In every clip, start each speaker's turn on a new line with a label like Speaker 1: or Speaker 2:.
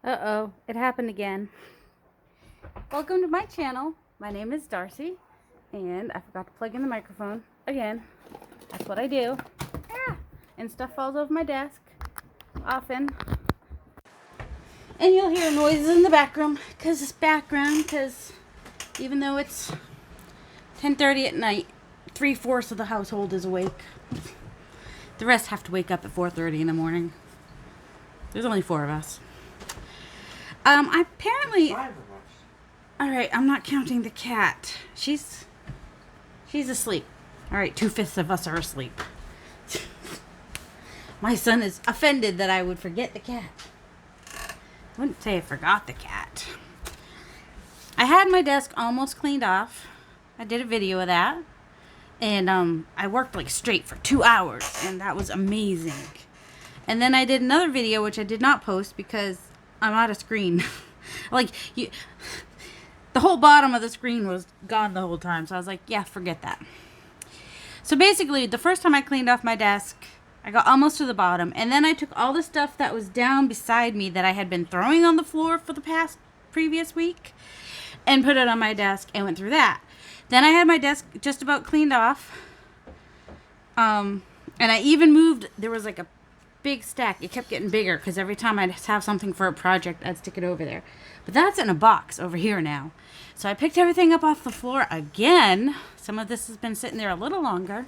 Speaker 1: Uh-oh, it happened again. Welcome to my channel. My name is Darcy, and I forgot to plug in the microphone again. That's what I do. Ah, and stuff falls off my desk often. And you'll hear noises in the background because even though it's 10:30 at night, 3/4 of the household is awake. The rest have to wake up at 4:30 in the morning. There's only 4 of us. Apparently,
Speaker 2: 5 of us.
Speaker 1: all right, I'm not counting the cat. She's asleep. All right, 2/5 of us are asleep. My son is offended that I would forget the cat. I wouldn't say I forgot the cat. I had my desk almost cleaned off. I did a video of that. And I worked like straight for 2 hours, and that was amazing. And then I did another video, which I did not post because I'm out of screen. The whole bottom of the screen was gone the whole time. So I was like, yeah, forget that. So basically, the first time I cleaned off my desk, I got almost to the bottom. And then I took all the stuff that was down beside me that I had been throwing on the floor for the previous week and put it on my desk and went through that. Then I had my desk just about cleaned off. And I even moved, there was like a big stack. It kept getting bigger because every time I'd have something for a project, I'd stick it over there. But that's in a box over here now. So I picked everything up off the floor again. Some of this has been sitting there a little longer.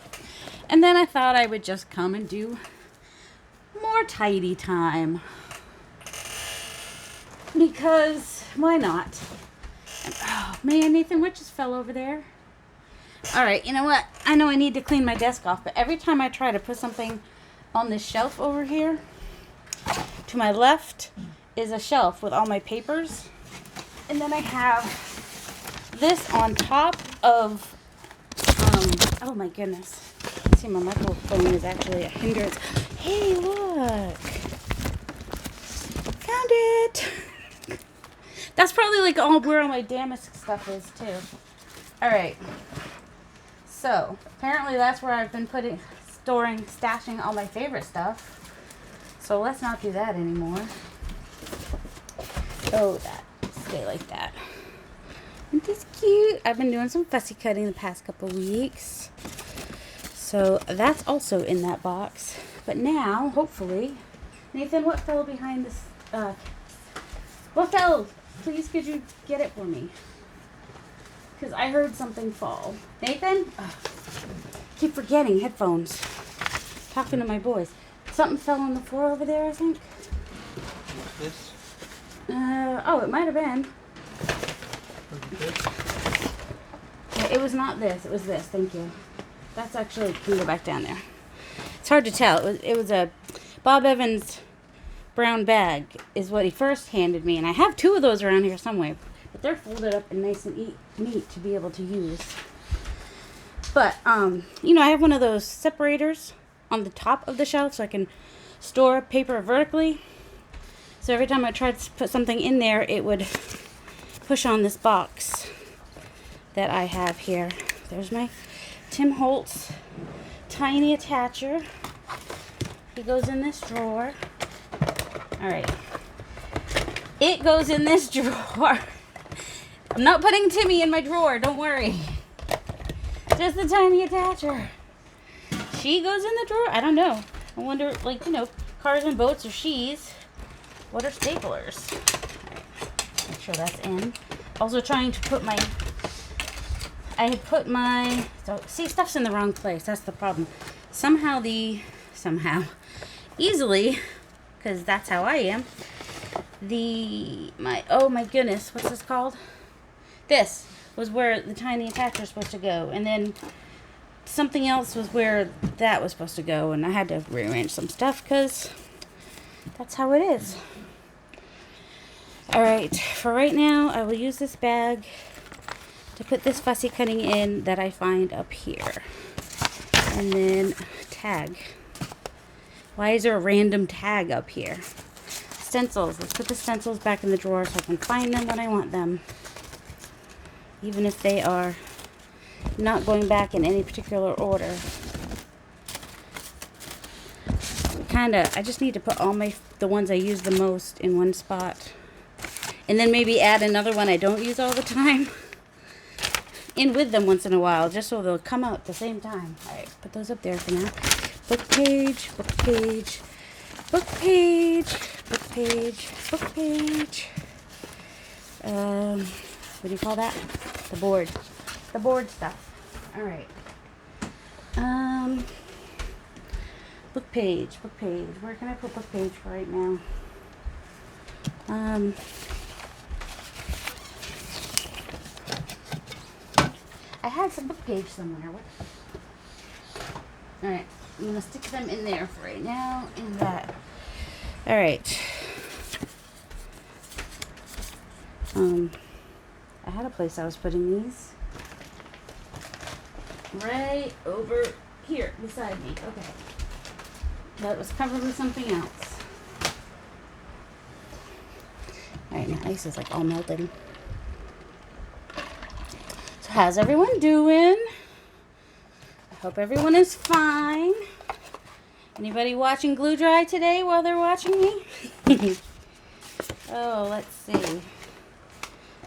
Speaker 1: And then I thought I would just come and do more tidy time. Because why not? And, oh man, Nathan, what just fell over there? All right, you know what? I know I need to clean my desk off, but every time I try to put something on this shelf over here, to my left is a shelf with all my papers. And then I have this on top of, oh my goodness. See, my microphone is actually a hindrance. Hey, look. Found it. That's probably like where all my Damask stuff is too. All right. So, apparently that's where I've been stashing all my favorite stuff. So let's not do that anymore. Oh, that. Stay like that. Isn't this cute? I've been doing some fussy cutting the past couple weeks. So that's also in that box. But now, hopefully, Nathan, what fell behind this? What fell? Please, could you get it for me? Because I heard something fall. Nathan? Oh, keep forgetting headphones. Talking to my boys. Something fell on the floor over there, I think.
Speaker 2: What's this?
Speaker 1: Oh, it might have been. Yeah, it was not this. It was this. Thank you. That's actually, can go back down there. It's hard to tell. It was a Bob Evans brown bag is what he first handed me. And I have 2 of those around here somewhere. But they're folded up and nice and neat to be able to use. But, you know, I have one of those separators on the top of the shelf so I can store paper vertically. So every time I tried to put something in there, it would push on this box that I have here. There's my Tim Holtz tiny attacher. He goes in this drawer. All right. It goes in this drawer. I'm not putting Timmy in my drawer, don't worry. Just the tiny attacher. She goes in the drawer? I don't know. I wonder, like, you know, cars and boats are she's. What are staplers? Alright, make sure that's in. Also trying to put see, stuff's in the wrong place. That's the problem. Easily, because that's how I am. Oh my goodness, what's this called? This was where the tiny attacher was supposed to go, and then something else was where that was supposed to go, and I had to rearrange some stuff because that's how it is. Alright, for right now, I will use this bag to put this fussy cutting in that I find up here. And then tag. Why is there a random tag up here? Stencils. Let's put the stencils back in the drawer so I can find them when I want them. Even if they are not going back in any particular order. I just need to put all the ones I use the most in one spot. And then maybe add another one I don't use all the time in with them once in a while, just so they'll come out at the same time. All right, put those up there for now. Book page, book page, book page, book page, book page. What do you call that? The board stuff. All right. Book page. Where can I put book page for right now? I had some book page somewhere. All right, I'm gonna stick them in there for right now. In that. All right. I had a place I was putting these. Right over here beside me. Okay. That was covered with something else. Alright, now ice is like all melted. So how's everyone doing? I hope everyone is fine. Anybody watching Glue Dry today while they're watching me? Oh, let's see.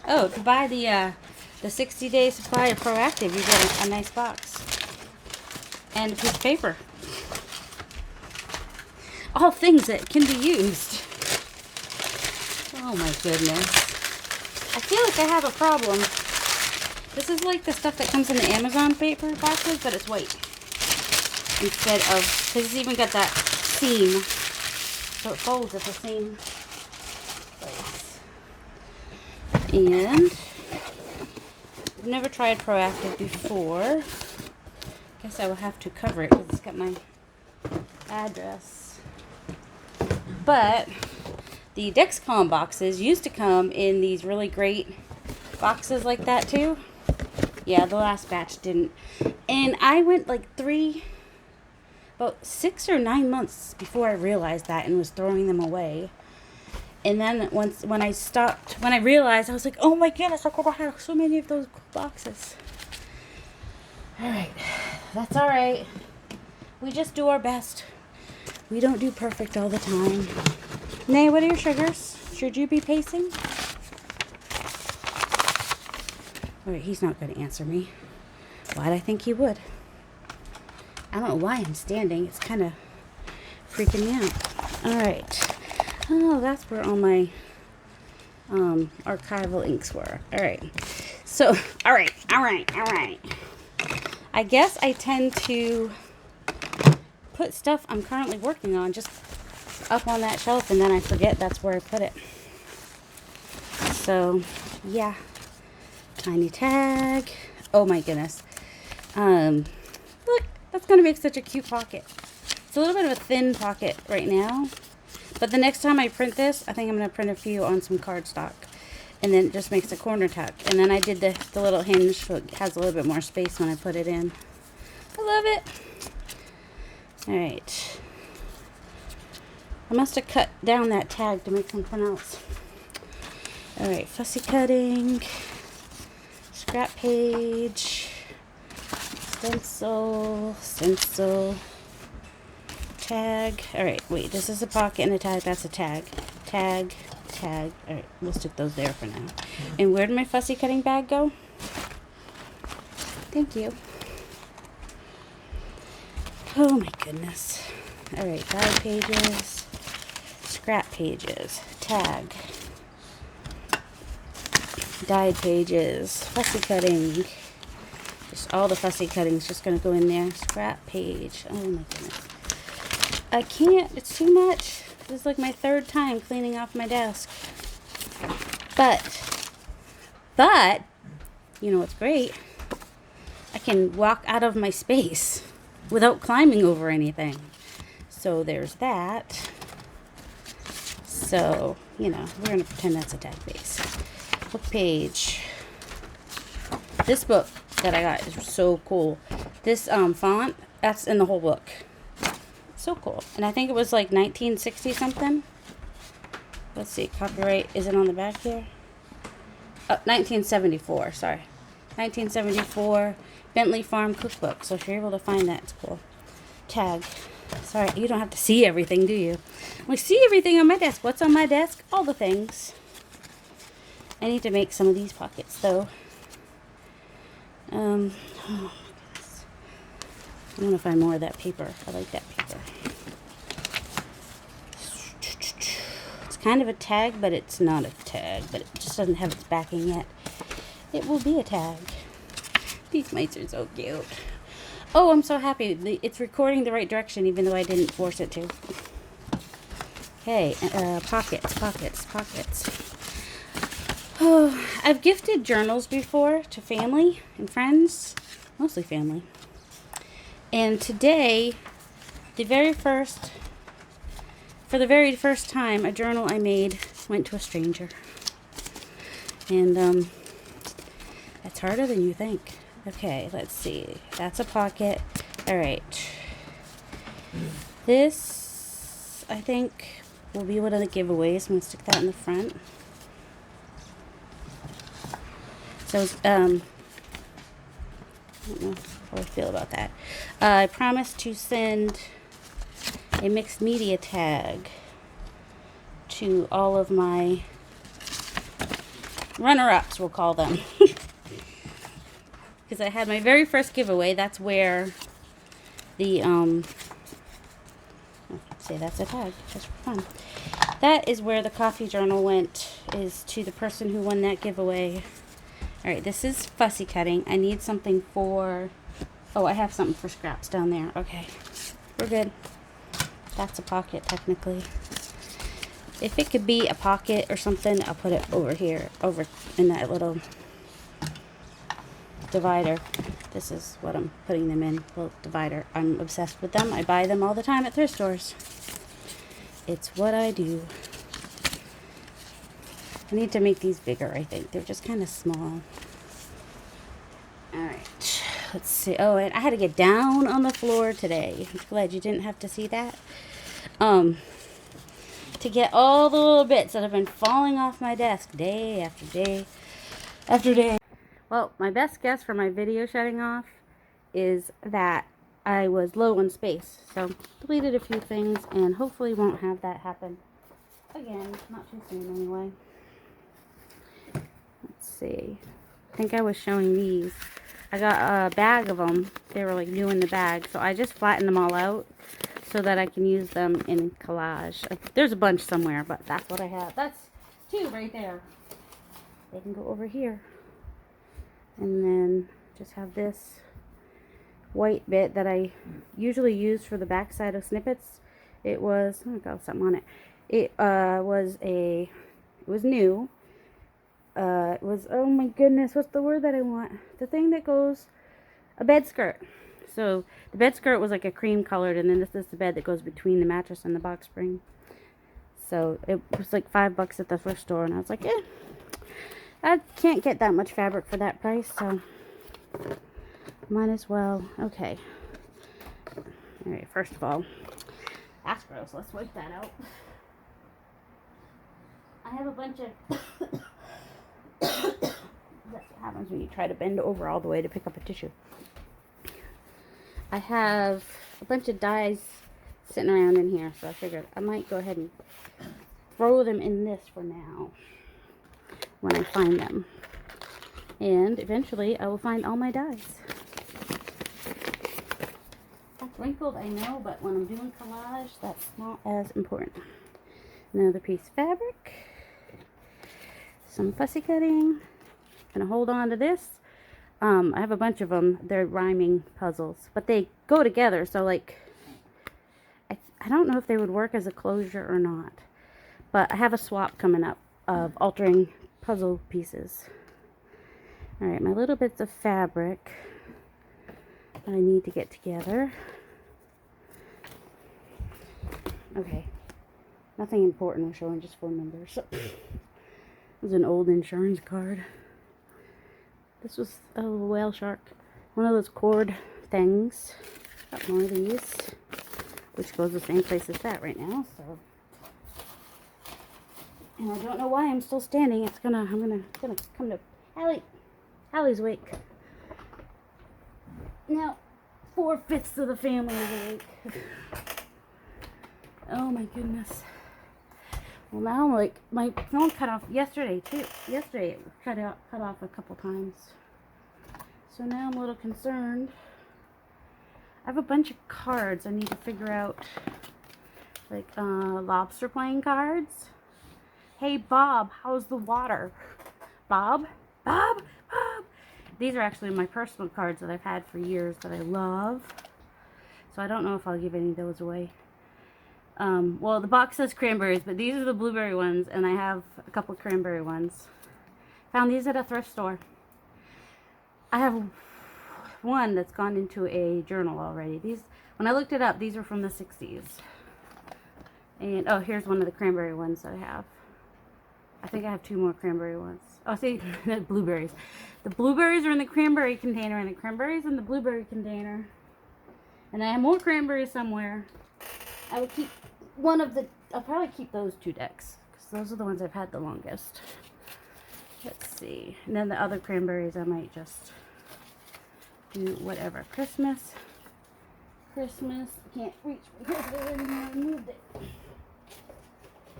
Speaker 1: Oh, to buy the 60-day supply of Proactiv, you get a nice box. And a piece of paper. All things that can be used. Oh my goodness. I feel like I have a problem. This is like the stuff that comes in the Amazon paper boxes, but it's white. Instead of, because it's even got that seam. So it folds at the same place. And I've never tried Proactiv before. Guess I will have to cover it because it's got my address. But the Dexcom boxes used to come in these really great boxes like that too. Yeah, the last batch didn't. And I went like about 6 or 9 months before I realized that and was throwing them away. And then when I realized, I was like, oh my goodness, I could have so many of those boxes. Alright, that's alright. We just do our best. We don't do perfect all the time. Nay, what are your sugars? Should you be pacing? Alright, he's not going to answer me. Why'd I think he would? I don't know why I'm standing. It's kind of freaking me out. Alright. Oh, that's where all my archival inks were. Alright. So, alright. I guess I tend to put stuff I'm currently working on just up on that shelf, and then I forget that's where I put it. So, yeah. Tiny tag. Oh my goodness. Look, that's going to make such a cute pocket. It's a little bit of a thin pocket right now. But the next time I print this, I think I'm going to print a few on some cardstock. And then it just makes a corner tuck. And then I did the little hinge so it has a little bit more space when I put it in. I love it. Alright. I must have cut down that tag to make something else. Alright, fussy cutting. Scrap page. Stencil. Tag. Alright, wait, this is a pocket and a tag. That's a tag. Tag. Alright, we'll stick those there for now. And where did my fussy cutting bag go? Thank you. Oh my goodness. Alright, guide pages. Scrap pages. Tag. Dyed pages. Fussy cutting. Just all the fussy cutting's just going to go in there. Scrap page. Oh my goodness. I can't. It's too much. This is like my third time cleaning off my desk. But, you know what's great? I can walk out of my space without climbing over anything. So there's that. So, you know, we're going to pretend that's a tag base. Book page. This book that I got is so cool. This font, that's in the whole book. So cool. And I think it was like 1960 something. Let's see, copyright, is it on the back here? 1974, sorry. 1974 Bentley Farm Cookbook. So if you're able to find that, it's cool. Tag. Sorry, you don't have to see everything, do you? We see everything on my desk. What's on my desk? All the things. I need to make some of these pockets though. Oh my goodness. I want to find more of that paper. I like that paper. It's kind of a tag, but it's not a tag. But it just doesn't have its backing yet. It will be a tag. These mice are so cute. Oh, I'm so happy. It's recording the right direction, even though I didn't force it to. Okay, pockets. Oh, I've gifted journals before to family and friends, mostly family. And today, for the very first time, a journal I made went to a stranger. And that's harder than you think. Okay, let's see. That's a pocket. All right. This, I think, will be one of the giveaways. I'm going to stick that in the front. So, I don't know how I feel about that. I promised to send a mixed media tag to all of my runner-ups, we'll call them. Because I had my very first giveaway. That's where the, say that's a tag, just for fun. That is where the coffee journal went, is to the person who won that giveaway. Alright, this is fussy cutting. I need something for, oh, I have something for scraps down there. Okay, we're good. That's a pocket, technically. If it could be a pocket or something, I'll put it over here, over in that little divider. This is what I'm putting them in, little divider. I'm obsessed with them. I buy them all the time at thrift stores. It's what I do. I need to make these bigger, I think. They're just kind of small. Alright, let's see. Oh, and I had to get down on the floor today. I'm glad you didn't have to see that. To get all the little bits that have been falling off my desk day after day after day. Well, my best guess for my video shutting off is that I was low on space. So, deleted a few things and hopefully won't have that happen again. Not too soon anyway. Let's see. I think I was showing these. I got a bag of them. They were like new in the bag. So I just flattened them all out so that I can use them in collage. There's a bunch somewhere, but that's what I have. That's two right there. They can go over here. And then just have this white bit that I usually use for the back side of snippets. It was, oh, got something on it. It was new. It was, oh my goodness, what's the word that I want? The thing that goes, a bed skirt. So the bed skirt was like a cream colored, and then this is the bed that goes between the mattress and the box spring. So it was like $5 at the thrift store, and I was like, I can't get that much fabric for that price, so might as well. Okay. Alright, first of all, that's gross. Let's wipe that out. I have a bunch of that's what happens when you try to bend over all the way to pick up a tissue. I have a bunch of dies sitting around in here, so I figured I might go ahead and throw them in this for now when I find them. And eventually I will find all my dies. That's wrinkled, I know, but when I'm doing collage, that's not as important. Another piece of fabric. Some fussy cutting. Gonna hold on to this. I have a bunch of them. They're rhyming puzzles, but they go together. So like, I don't know if they would work as a closure or not, but I have a swap coming up of altering puzzle pieces. All right, my little bits of fabric I need to get together. Okay, nothing important. We're showing just phone numbers. It was an old insurance card. This was a little whale shark. One of those cord things. Got more of these, which goes the same place as that right now. So, and I don't know why I'm still standing. I'm gonna come to Allie's awake. Now, 4/5 of the family is awake. Oh my goodness. Well, now I'm like, my phone cut off yesterday too. Yesterday it cut off a couple times. So now I'm a little concerned. I have a bunch of cards I need to figure out. Like lobster playing cards. Hey Bob, how's the water? Bob? Bob? Bob? These are actually my personal cards that I've had for years that I love. So I don't know if I'll give any of those away. Well, the box says cranberries, but these are the blueberry ones, and I have a couple cranberry ones. Found these at a thrift store. I have one that's gone into a journal already. These, when I looked it up, these are from the 60s. And, oh, here's one of the cranberry ones that I have. I think I have 2 more cranberry ones. Oh, see, the blueberries. The blueberries are in the cranberry container, and the cranberries in the blueberry container. And I have more cranberries somewhere. I will keep one of the, I'll probably keep those 2 decks, because those are the ones I've had the longest. Let's see. And then the other cranberries I might just do whatever. Christmas. Christmas. I can't reach my hand there anymore. I moved it.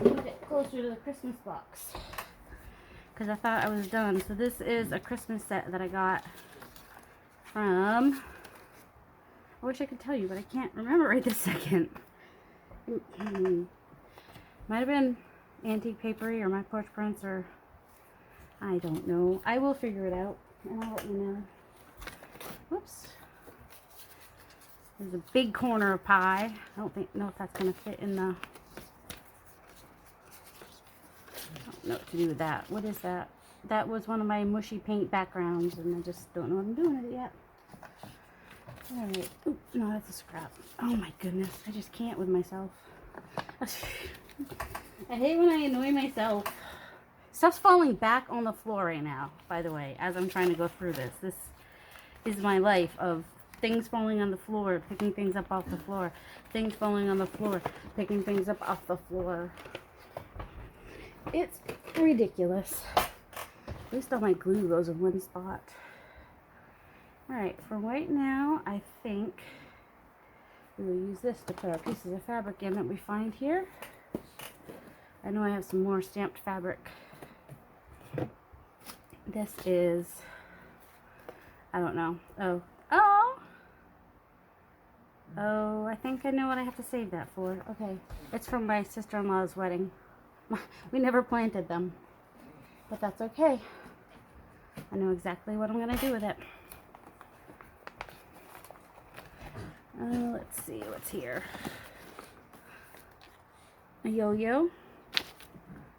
Speaker 1: Moved it closer to the Christmas box. Because I thought I was done. So this is a Christmas set that I got from, I wish I could tell you, but I can't remember right this second. Might have been Antique Papery or My Porch Prince, or I don't know. I will figure it out and I'll let you know. Whoops. There's a big corner of pie. I don't know if that's going to fit in the, I don't know what to do with that. What is that? That was one of my mushy paint backgrounds, and I just don't know what I'm doing with it yet. Alright. Oop, no, that's a scrap. Oh my goodness. I just can't with myself. I hate when I annoy myself. Stuff's falling back on the floor right now, by the way, as I'm trying to go through this. This is my life of things falling on the floor, picking things up off the floor. Things falling on the floor, picking things up off the floor. It's ridiculous. At least all my glue goes in one spot. Alright, for right now, I think we will use this to put our pieces of fabric in that we find here. I know I have some more stamped fabric. This is, I don't know. Oh, I think I know what I have to save that for. Okay, it's from my sister-in-law's wedding. We never planted them, but that's okay. I know exactly what I'm going to do with it. Let's see what's here. A yo-yo.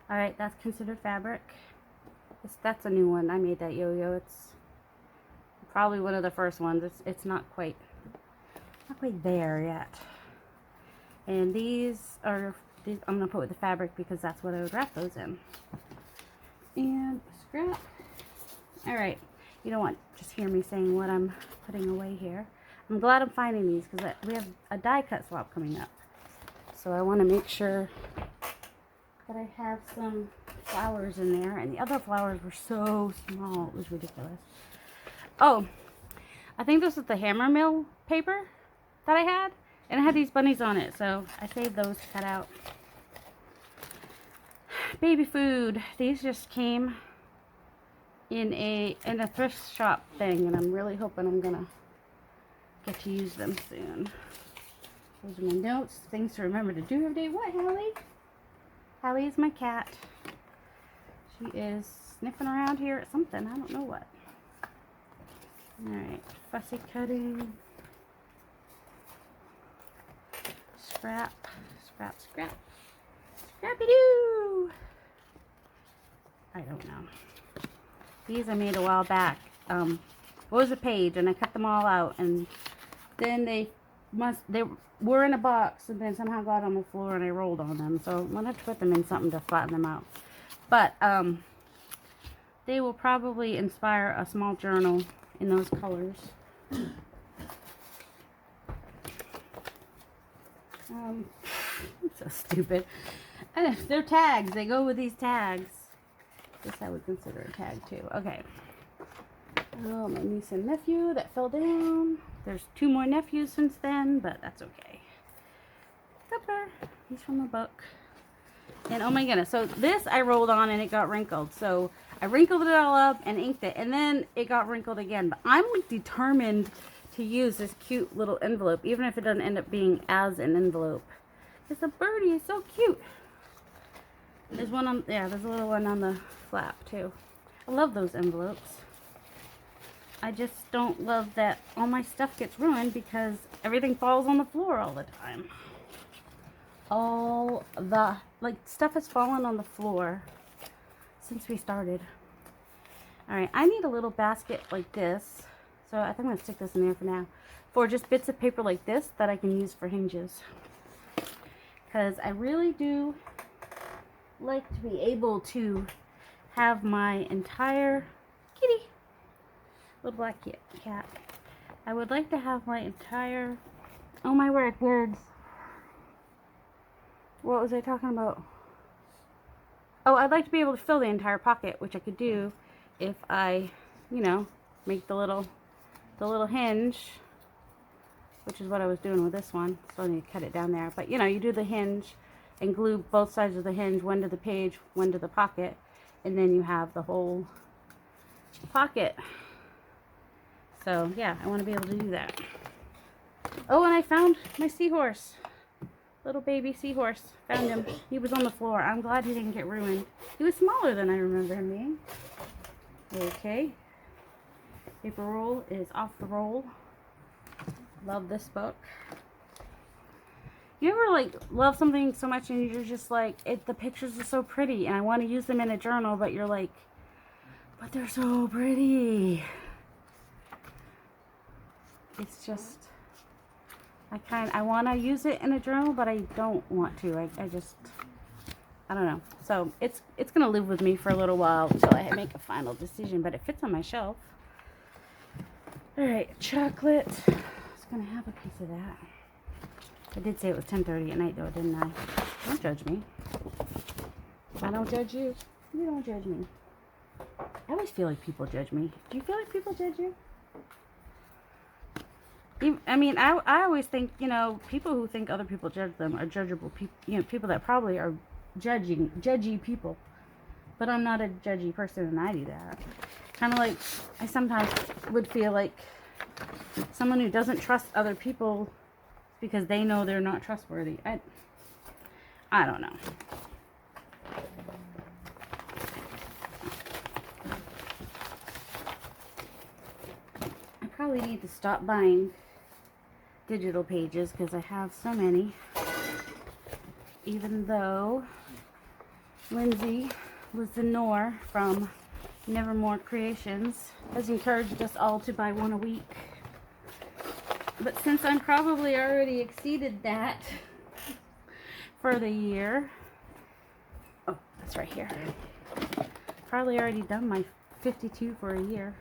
Speaker 1: Alright, that's considered fabric. That's a new one. I made that yo-yo. It's probably one of the first ones. It's not quite there yet. And these I'm going to put with the fabric because that's what I would wrap those in. And scrap. Alright, you don't want to just hear me saying what I'm putting away here. I'm glad I'm finding these because we have a die cut swap coming up. So I want to make sure that I have some flowers in there. And the other flowers were so small. It was ridiculous. Oh, I think this is the hammer mill paper that I had. And it had these bunnies on it. So I saved those to cut out. Baby food. These just came in a thrift shop thing. And I'm really hoping I'm going to get to use them soon. Those are my notes. Things to remember to do every day. What, Hallie? Hallie is my cat. She is sniffing around here at something. I don't know what. Alright. Fussy cutting. Scrap. Scrap, scrap. Scrappy-doo! I don't know. These I made a while back. It was a page, and I cut them all out, and then they were in a box and then somehow got on the floor and I rolled on them. So I'm going to have to put them in something to flatten them out. But they will probably inspire a small journal in those colors. So stupid. They're tags. They go with these tags. This I would consider a tag too. Okay. Oh, my niece and nephew that fell down. There's 2 more nephews since then, but that's okay. Cupper. He's from a book. And oh my goodness, so this I rolled on and it got wrinkled. So I wrinkled it all up and inked it, and then it got wrinkled again. But I'm like determined to use this cute little envelope, even if it doesn't end up being as an envelope. It's a birdie, it's so cute. There's one on, yeah, there's a little one on the flap too. I love those envelopes. I just don't love that all my stuff gets ruined because everything falls on the floor all the time. All the, like, stuff has fallen on the floor since we started. Alright, I need a little basket like this. So I think I'm going to stick this in there for now. For just bits of paper like this that I can use for hinges. Because I really do like to be able to have my entire kitty, little black cat. I would like to have my entire, oh my word, words. What was I talking about? Oh, I'd like to be able to fill the entire pocket, which I could do if I, you know, make the little hinge, which is what I was doing with this one. So I need to cut it down there. But, you know, you do the hinge and glue both sides of the hinge, one to the page, one to the pocket, and then you have the whole pocket. So, yeah, I want to be able to do that. Oh, and I found my seahorse. Little baby seahorse. Found him. He was on the floor. I'm glad he didn't get ruined. He was smaller than I remember him being. Okay. Paper roll is off the roll. Love this book. You ever like love something so much and you're just like, the pictures are so pretty and I want to use them in a journal, but you're like, but they're so pretty. It's just, I want to use it in a journal, but I don't want to. I don't know. So it's going to live with me for a little while until I make a final decision, but it fits on my shelf. All right, chocolate. I was going to have a piece of that. I did say it was 10:30 at night though, didn't I? Don't judge me. I don't judge you. You don't judge me. I always feel like people judge me. Do you feel like people judge you? I mean, I always think, you know, people who think other people judge them are judgeable people. You know, people that probably are judgy people. But I'm not a judgy person, and I do that. Kind of like, I sometimes would feel like someone who doesn't trust other people because they know they're not trustworthy. I don't know. I probably need to stop buying digital pages because I have so many. Even though Lindsay Lenore from Nevermore Creations has encouraged us all to buy one a week. But since I'm probably already exceeded that for the year, oh, that's right here. Probably already done my 52 for a year.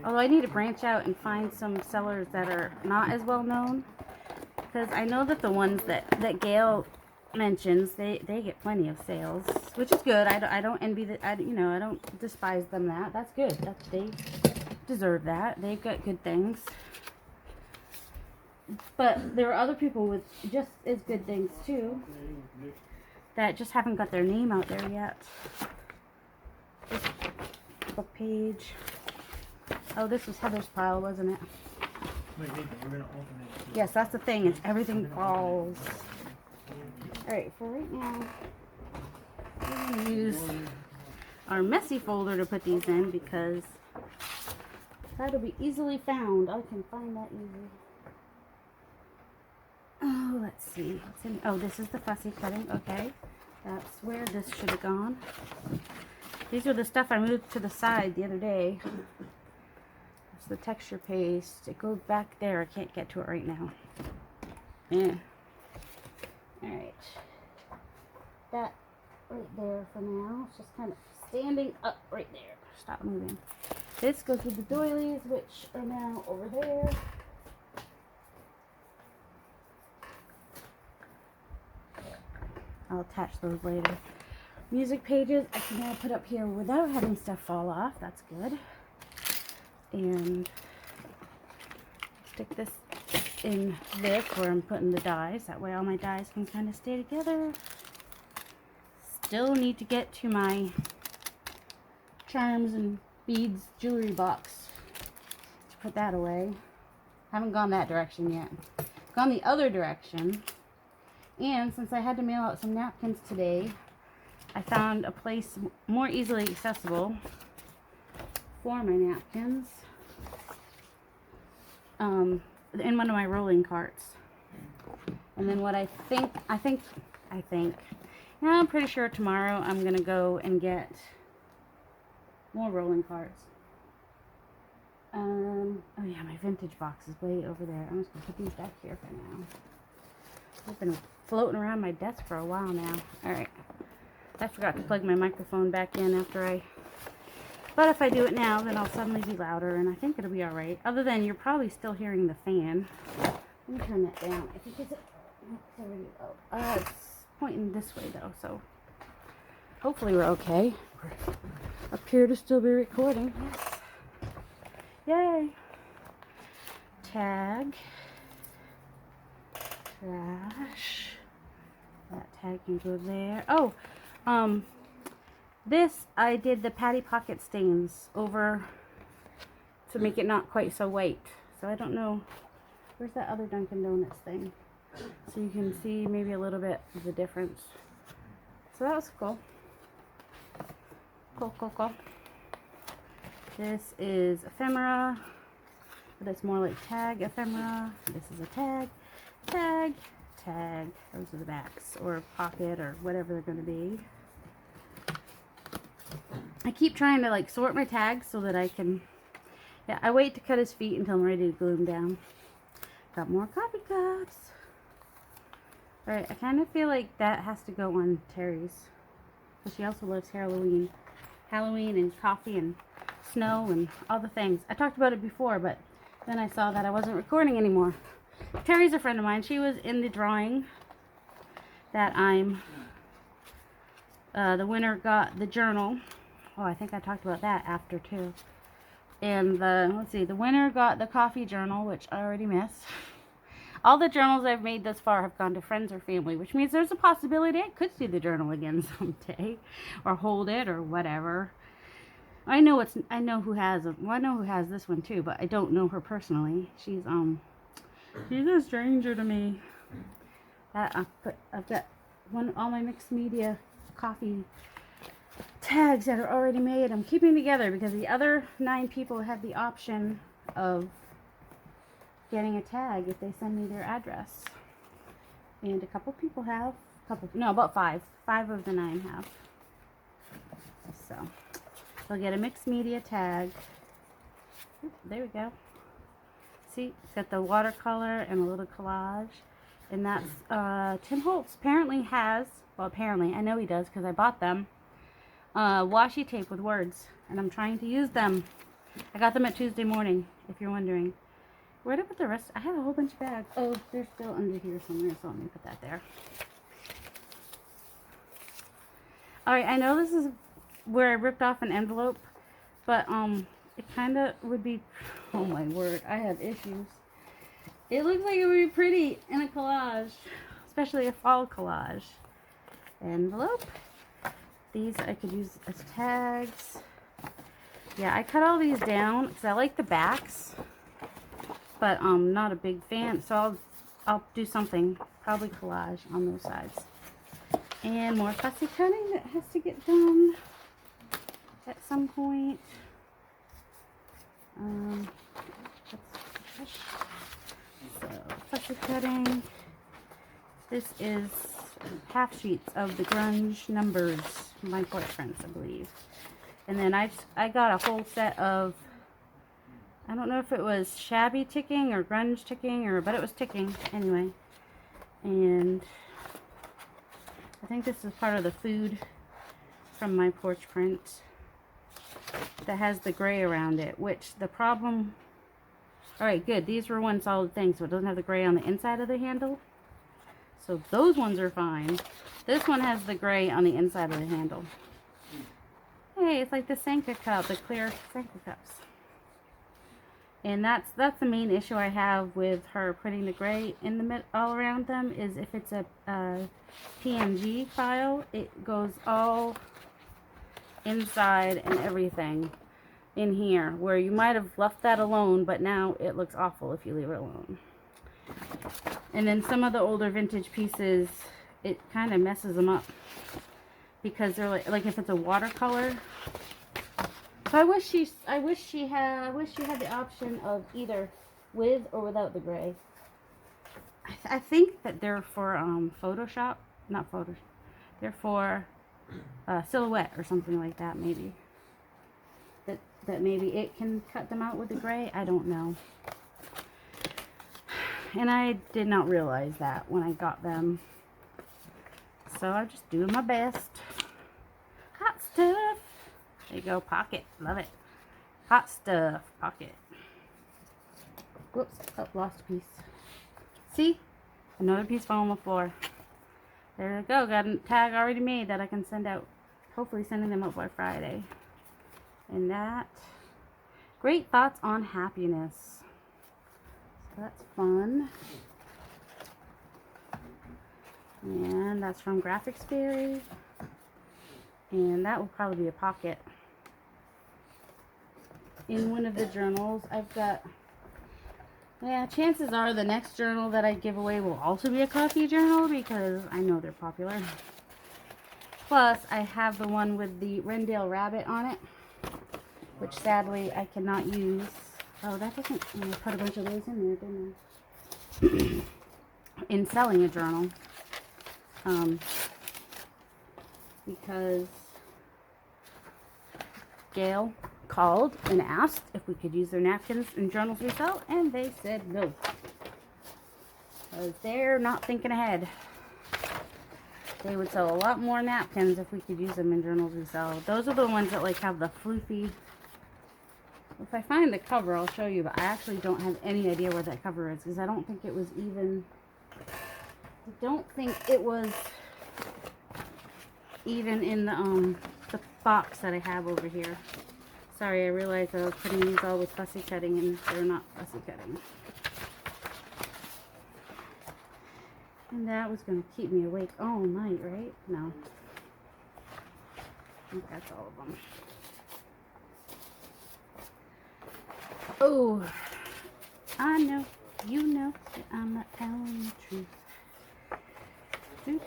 Speaker 1: Although I need to branch out and find some sellers that are not as well known. Because I know that the ones that Gail mentions, they get plenty of sales, which is good. I don't envy that. I don't despise them. That's good. They deserve that. They've got good things. But there are other people with just as good things too that just haven't got their name out there yet. This book page. Oh, this was Heather's pile, wasn't it? Yes, that's the thing. It's everything falls. Alright, for right now, we're going to use our messy folder to put these in because that'll be easily found. I can find that easy. Oh, let's see. Oh, this is the fussy cutting. Okay. That's where this should have gone. These are the stuff I moved to the side the other day. It's the texture paste. It goes back there. I can't get to it right now. Yeah. Alright. That right there for now. It's just kind of standing up right there. Stop moving. This goes with the doilies, which are now over there. I'll attach those later. Music pages I can now put up here without having stuff fall off. That's good. And stick this in this where I'm putting the dies. That way all my dies can kind of stay together. still need to get to my charms and beads jewelry box to put that away. Haven't gone that direction yet. Gone the other direction. And since I had to mail out some napkins today, I found a place more easily accessible for my napkins in one of my rolling carts. And then what I'm pretty sure tomorrow I'm gonna go and get more rolling carts. Oh yeah, my vintage box is way over there. I'm just gonna put these back here for now. I've been floating around my desk for a while now. Alright. I forgot to plug my microphone back in but if I do it now, then I'll suddenly be louder, and I think it'll be alright. Other than you're probably still hearing the fan. Let me turn that down. I think it's pointing this way though, so hopefully we're okay. We're appear to still be recording. Yes. Yay. Tag. Trash. That tag can go there. Oh, this I did the Patty Pocket stains over to make it not quite so white. So I don't know. Where's that other Dunkin' Donuts thing? So you can see maybe a little bit of the difference. So that was cool. Cool. This is ephemera, but it's more like tag ephemera. This is a tag. Those are the backs, or pocket, or whatever they're going to be. I keep trying to like sort my tags so that I can. Yeah, I wait to cut his feet until I'm ready to glue them down. Got more coffee cups. Alright, I kind of feel like that has to go on Terry's. But she also loves Halloween. Halloween and coffee and snow and all the things. I talked about it before, but then I saw that I wasn't recording anymore. Terry's a friend of mine. She was in the drawing that the winner got the journal. Oh, I think I talked about that after too. And the winner got the coffee journal, which I already missed. All the journals I've made thus far have gone to friends or family, which means there's a possibility I could see the journal again someday, or hold it, or whatever. I know who has this one too, but I don't know her personally. She's a stranger to me. I've got all my mixed media coffee tags that are already made. I'm keeping together because the other 9 people have the option of getting a tag if they send me their address. And a couple people have. About 5. 5 of the 9 have. So, they'll get a mixed media tag. Oop, there we go. See, it's got the watercolor and a little collage. And that's, Tim Holtz apparently has, I know he does because I bought them, washi tape with words. And I'm trying to use them. I got them at Tuesday morning, if you're wondering. Where did I put the rest? I have a whole bunch of bags. Oh, they're still under here somewhere, so let me put that there. Alright, I know this is where I ripped off an envelope, but it kind of would be, oh my word, I have issues. It looks like it would be pretty in a collage, especially a fall collage. Envelope. These I could use as tags. Yeah, I cut all these down because I like the backs, but I'm not a big fan, so I'll do something, probably collage on those sides. And more fussy cutting that has to get done at some point. So fussy cutting. This is half sheets of the grunge numbers, my boyfriend's, I believe. And then I got a whole set of, I don't know if it was shabby ticking or grunge ticking, but it was ticking anyway. And I think this is part of the food from my porch print that has the gray around it, which the problem, alright, good, these were one solid thing, so it doesn't have the gray on the inside of the handle. So those ones are fine. This one has the gray on the inside of the handle. Hey, it's like the Sanka cup, the clear Sanka cups. And that's the main issue I have with her putting the gray in the mid all around them, is if it's a PNG file, it goes all inside and everything in here, where you might have left that alone, but now it looks awful if you leave it alone. And then some of the older vintage pieces, it kind of messes them up because they're like if it's a watercolor. So I wish she had the option of either with or without the gray. I think that they're for Photoshop, not Photoshop. They're for Silhouette or something like that, maybe. That maybe it can cut them out with the gray. I don't know. And I did not realize that when I got them. So I'm just doing my best. Hot stuff. There you go, pocket. Love it. Hot stuff, pocket. Whoops, oh, lost a piece. See? Another piece fell on the floor. There we go. Got a tag already made that I can send out. Hopefully sending them out by Friday. And that. Great thoughts on happiness. So that's fun. And that's from Graphics Fairy. And that will probably be a pocket. In one of the journals, I've got, yeah, chances are the next journal that I give away will also be a coffee journal because I know they're popular. Plus, I have the one with the Rendale Rabbit on it, which sadly I cannot use. Oh, that doesn't, I put a bunch of those in there, didn't I? In selling a journal. Because Gail called and asked if we could use their napkins in journals we sell, and they said no. Because they're not thinking ahead. They would sell a lot more napkins if we could use them in journals we sell. Those are the ones that like have the floofy. If I find the cover, I'll show you, but I actually don't have any idea where that cover is because I don't think it was even. I don't think it was even in the box that I have over here. Sorry, I realized I was putting these all with fussy cutting and they're not fussy cutting. And that was going to keep me awake all night, right? No. I think that's all of them. Oh, I know, you know that I'm not telling the truth.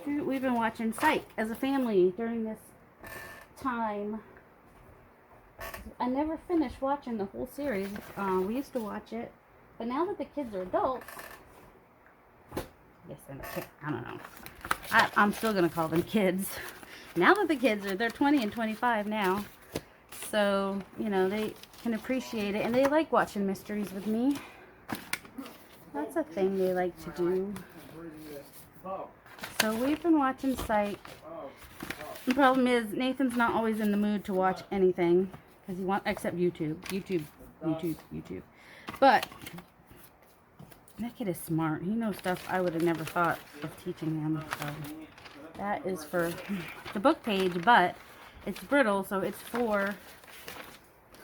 Speaker 1: We've been watching Psych as a family during this time. I never finished watching the whole series. We used to watch it, but now that the kids are adults, I don't know. I'm still gonna call them kids. Now that the kids they're 20 and 25 now, so you know they can appreciate it and they like watching mysteries with me. That's a thing they like to do. So we've been watching Psych. The problem is Nathan's not always in the mood to watch anything because he wants, except YouTube. But that kid is smart. He knows stuff I would have never thought of teaching him. So that is for the book page, but it's brittle, so it's for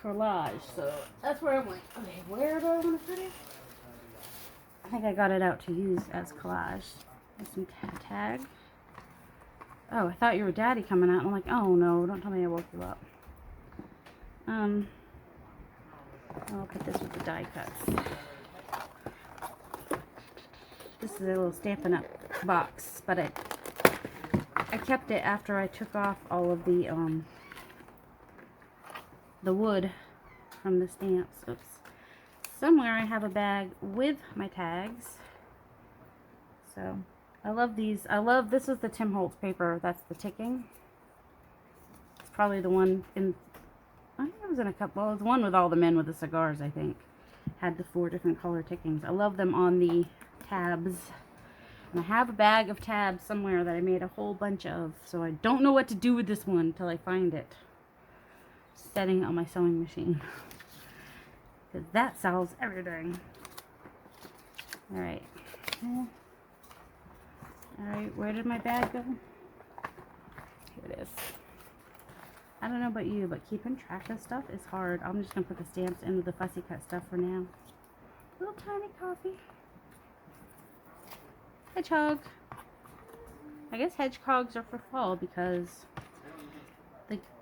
Speaker 1: collage. So that's where I'm like, okay, where do I want to put it? I think I got it out to use as collage. There's some tag. Oh, I thought you were Daddy coming out. I'm like, oh no, don't tell me I woke you up. I'll put this with the die cuts. This is a little Stampin' Up box, but I kept it after I took off all of the wood from the stamps. Oops. Somewhere I have a bag with my tags. So I love these. This is the Tim Holtz paper. That's the ticking. It's probably the one in, I think it was in a couple. Well, it's one with all the men with the cigars, I think. Had the 4 different color tickings. I love them on the tabs. And I have a bag of tabs somewhere that I made a whole bunch of. So I don't know what to do with this one until I find it. Setting it on my sewing machine. Because that solves everything. Alright. Alright, where did my bag go? Here it is. I don't know about you, but keeping track of stuff is hard. I'm just gonna put the stamps into the fussy cut stuff for now. Little tiny coffee. Hedgehog. I guess hedgehogs are for fall because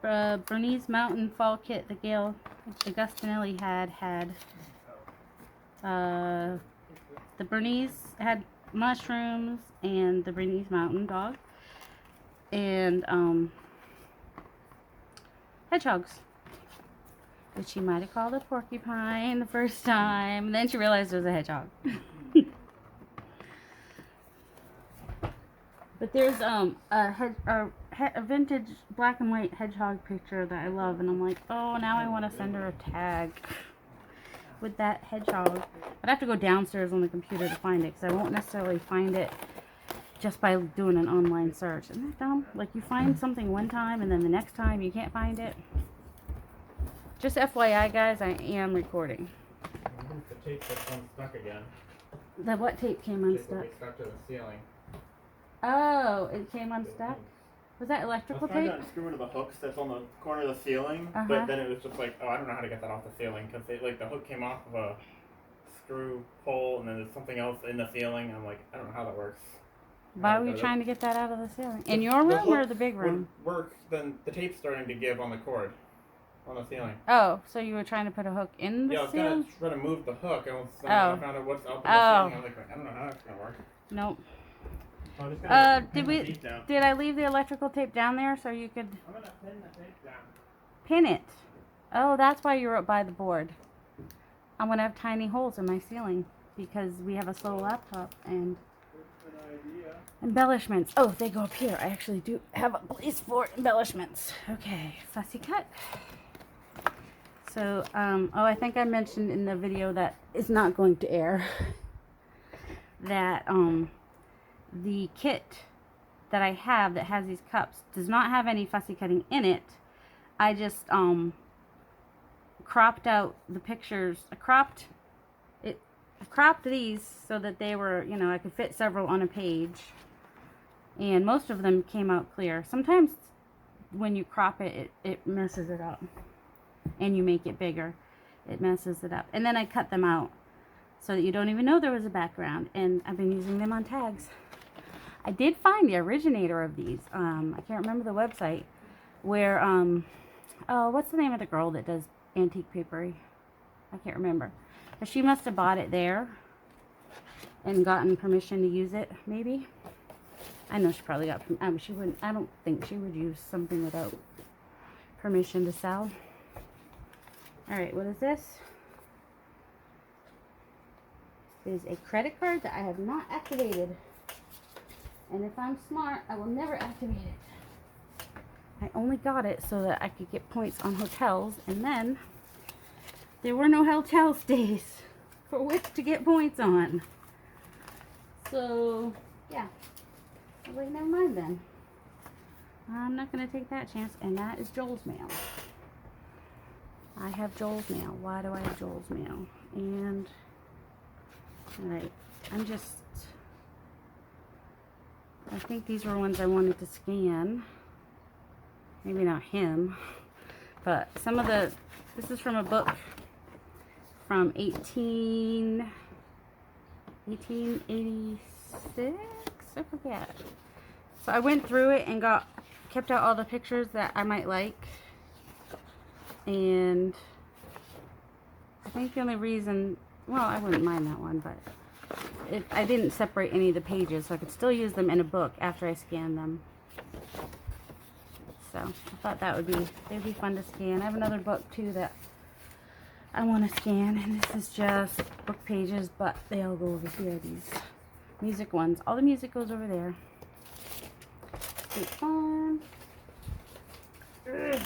Speaker 1: the Bernese Mountain Fall Kit that Gail Augustinelli had the Bernese had mushrooms and the Bernese Mountain Dog and hedgehogs, which she might have called a porcupine the first time. Then she realized it was a hedgehog. But there's a vintage black and white hedgehog picture that I love, and I'm like, oh, now I want to send her a tag with that hedgehog. I'd have to go downstairs on the computer to find it, because I won't necessarily find it just by doing an online search. Isn't that dumb? Like, you find something one time, and then the next time you can't find it. Just FYI, guys, I am recording.
Speaker 3: The tape that's unstuck again.
Speaker 1: The what tape came unstuck?
Speaker 3: It's stuck to the ceiling.
Speaker 1: Oh, it came unstuck? Was that
Speaker 3: I was
Speaker 1: electrical
Speaker 3: trying
Speaker 1: tape?
Speaker 3: to unscrew one of the hooks that's on the corner of the ceiling, but then it was just like, oh, I don't know how to get that off the ceiling, because like the hook came off of a screw hole, and then there's something else in the ceiling. I'm like, I don't know how that works.
Speaker 1: Why were you trying to get that out of the ceiling? In your room or the big room?
Speaker 3: Would work, then the tape's starting to give on the cord, on the ceiling.
Speaker 1: Oh, so you were trying to put a hook in the
Speaker 3: Yeah, I was
Speaker 1: ceiling?
Speaker 3: gonna try to move the hook, and
Speaker 1: Oh.
Speaker 3: I found out what's up in the ceiling. I'm like, I don't know how that's gonna work.
Speaker 1: Nope.
Speaker 3: So I'm just gonna pin
Speaker 1: Did
Speaker 3: the
Speaker 1: we?
Speaker 3: tape down.
Speaker 1: Did I leave the electrical tape down there so you could
Speaker 3: I'm gonna pin the tape down.
Speaker 1: pin it? Oh, that's why you were up by the board. I'm gonna have tiny holes in my ceiling because we have a slow laptop and embellishments. Oh, they go up here. I actually do have a place for embellishments. Okay, fussy cut. So, oh, I think I mentioned in the video that is not going to air that the kit that I have that has these cups does not have any fussy cutting in it. I just cropped out the pictures. I cropped these so that they were, you know, I could fit several on a page, and most of them came out clear. Sometimes when you crop it, it messes it up, and you make it bigger, it messes it up. And then I cut them out so that you don't even know there was a background, and I've been using them on tags. I did find the originator of these. I can't remember the website where oh, what's the name of the girl that does antique papery? I can't remember. But she must have bought it there and gotten permission to use it, maybe. I know she probably got, she wouldn't, I don't think she would use something without permission to sell. Alright, what is this? It is a credit card that I have not activated. And if I'm smart, I will never activate it. I only got it so that I could get points on hotels, and then there were no hotel stays for which to get points on. So, yeah. I was like, never mind then. I'm not going to take that chance, and that is Joel's mail. I have Joel's mail. Why do I have Joel's mail? And, alright, I think these were ones I wanted to scan. Maybe not him, but some of the, this is from a book from 1886, I forget. So I went through it and kept out all the pictures that I might like. And I think the only reason, well, I wouldn't mind that one, but I didn't separate any of the pages, so I could still use them in a book after I scanned them. So I thought they'd be fun to scan. I have another book too that I want to scan, and this is just book pages, but they all go over here, these music ones. All the music goes over there. State Farm. The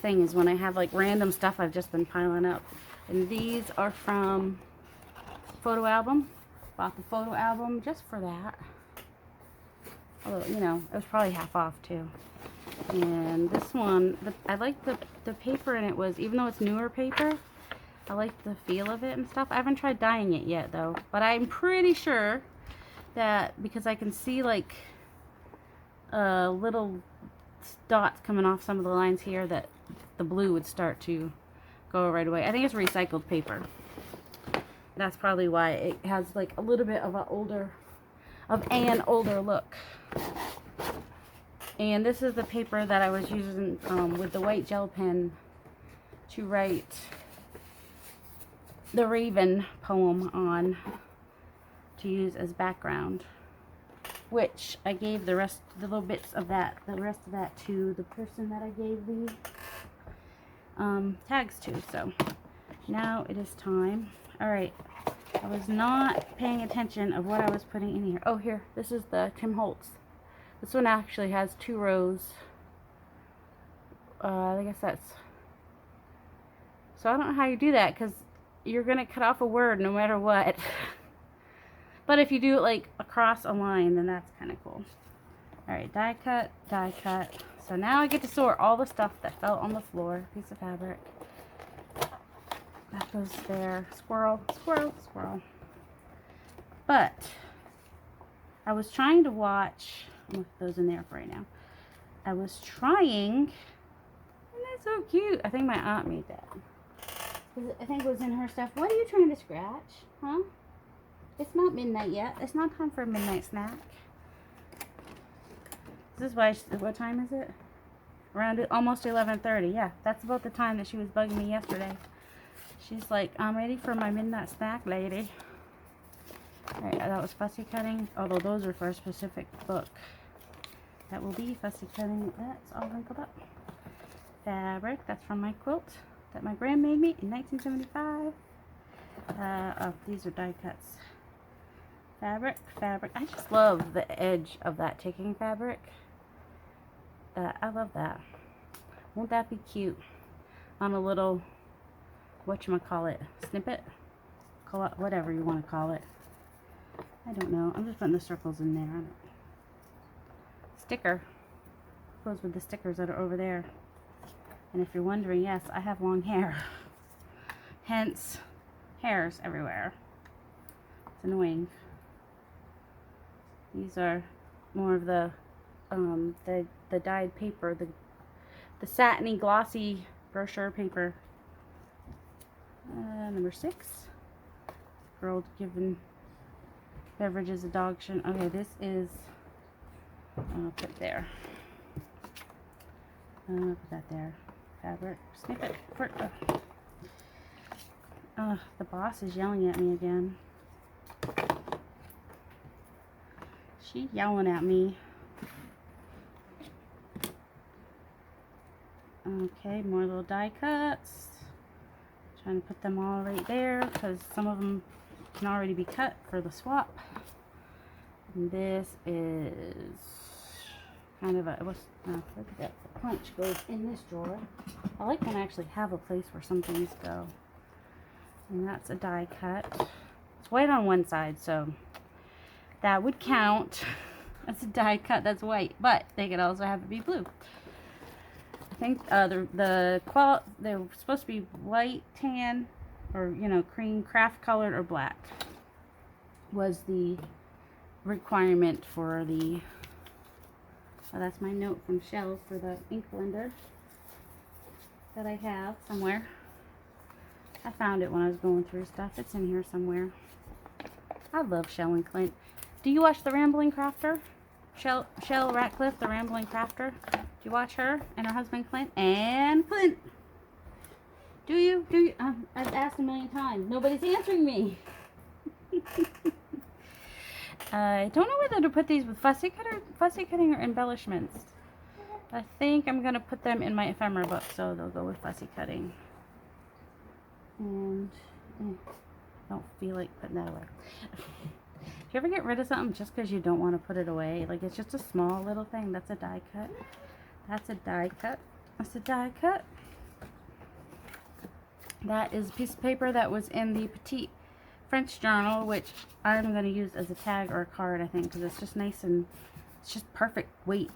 Speaker 1: thing is, when I have like random stuff, I've just been piling up. And these are from Photo Album. Bought the Photo Album just for that. Although, you know, it was probably half off too. And this one, I like the paper in it was, even though it's newer paper, I like the feel of it and stuff. I haven't tried dyeing it yet though, but I'm pretty sure that because I can see like little dots coming off some of the lines here that the blue would start to go right away. I think it's recycled paper. That's probably why it has like a little bit of an older look. And this is the paper that I was using with the white gel pen to write the Raven poem on, to use as background, which I gave the rest of that to the person that I gave the tags to. So now it is time. All right, I was not paying attention of what I was putting in here. Oh, here, this is the Tim Holtz. This one actually has 2 rows. I guess that's, so I don't know how you do that, because you're gonna cut off a word no matter what. But if you do it like across a line, then that's kind of cool. Alright, die cut, die cut. So now I get to sort all the stuff that fell on the floor. Piece of fabric. That goes there. Squirrel, squirrel, squirrel. But I was trying to watch, I'm gonna put those in there for right now. I was trying, and that's so cute. I think my aunt made that. I think it was in her stuff. What are you trying to scratch? Huh? It's not midnight yet. It's not time for a midnight snack. This is why, what time is it? Around almost 11:30. Yeah, that's about the time that she was bugging me yesterday. She's like, I'm ready for my midnight snack, lady. Alright, that was fussy cutting. Although those are for a specific book. That will be fussy cutting. That's all wrinkled up. Fabric. That's from my quilt that my grand made me in 1975. Oh, these are die cuts. Fabric, fabric. I just love the edge of that ticking fabric. I love that. Won't that be cute? On a little, whatchamacallit, snippet? Call it whatever you want to call it. I don't know. I'm just putting the circles in there. Sticker. Goes with the stickers that are over there. And if you're wondering, yes, I have long hair. Hence, hairs everywhere. It's annoying. These are more of the dyed paper, the satiny, glossy brochure paper. Number 6. Girl giving beverages a dog shouldn't. Okay, this is. I'll put there. Put that there. Fabric snippet. The boss is yelling at me again. She's yelling at me. Okay, more little die cuts. Trying to put them all right there because some of them can already be cut for the swap. And this is kind of a, look at that, the punch goes in this drawer. I like when I actually have a place where some things go. And that's a die cut. It's white on one side, so that would count. That's a die cut that's white, but they could also have it be blue. I think they're supposed to be white, tan, or cream, craft colored, or black was the requirement for the. Oh, that's my note from Shell for the ink blender that I have somewhere. I found it when I was going through stuff. It's in here somewhere. I love Shell and Clint. Do you watch The Rambling Crafter? Shell Ratcliffe, The Rambling Crafter. Do you watch her and her husband Clint? And Clint. Do you? I've asked a million times. Nobody's answering me. I don't know whether to put these with fussy cutting or embellishments. I think I'm going to put them in my ephemera book, so they'll go with fussy cutting. And don't feel like putting that away. Do you ever get rid of something just because you don't want to put it away? Like it's just a small little thing. That's a die cut. That's a die cut. That's a die cut. That is a piece of paper that was in the Petite French journal, which I'm going to use as a tag or a card, I think, because it's just nice and it's just perfect weight,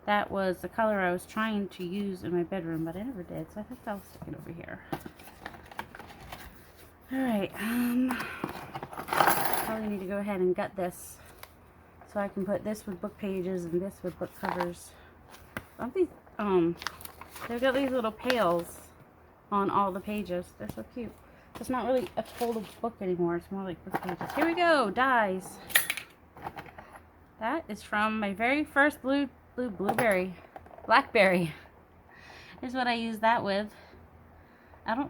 Speaker 1: That was the color I was trying to use in my bedroom, but I never did, so I think I'll stick it over here. Alright, probably need to go ahead and gut this So I can put this with book pages and this with book covers. These, they've got these little pails on all the pages. They're so cute. It's not really a folded book anymore. It's more like book pages. Here we go. Dies. That is from my very first Blackberry. Here's what I use that with. I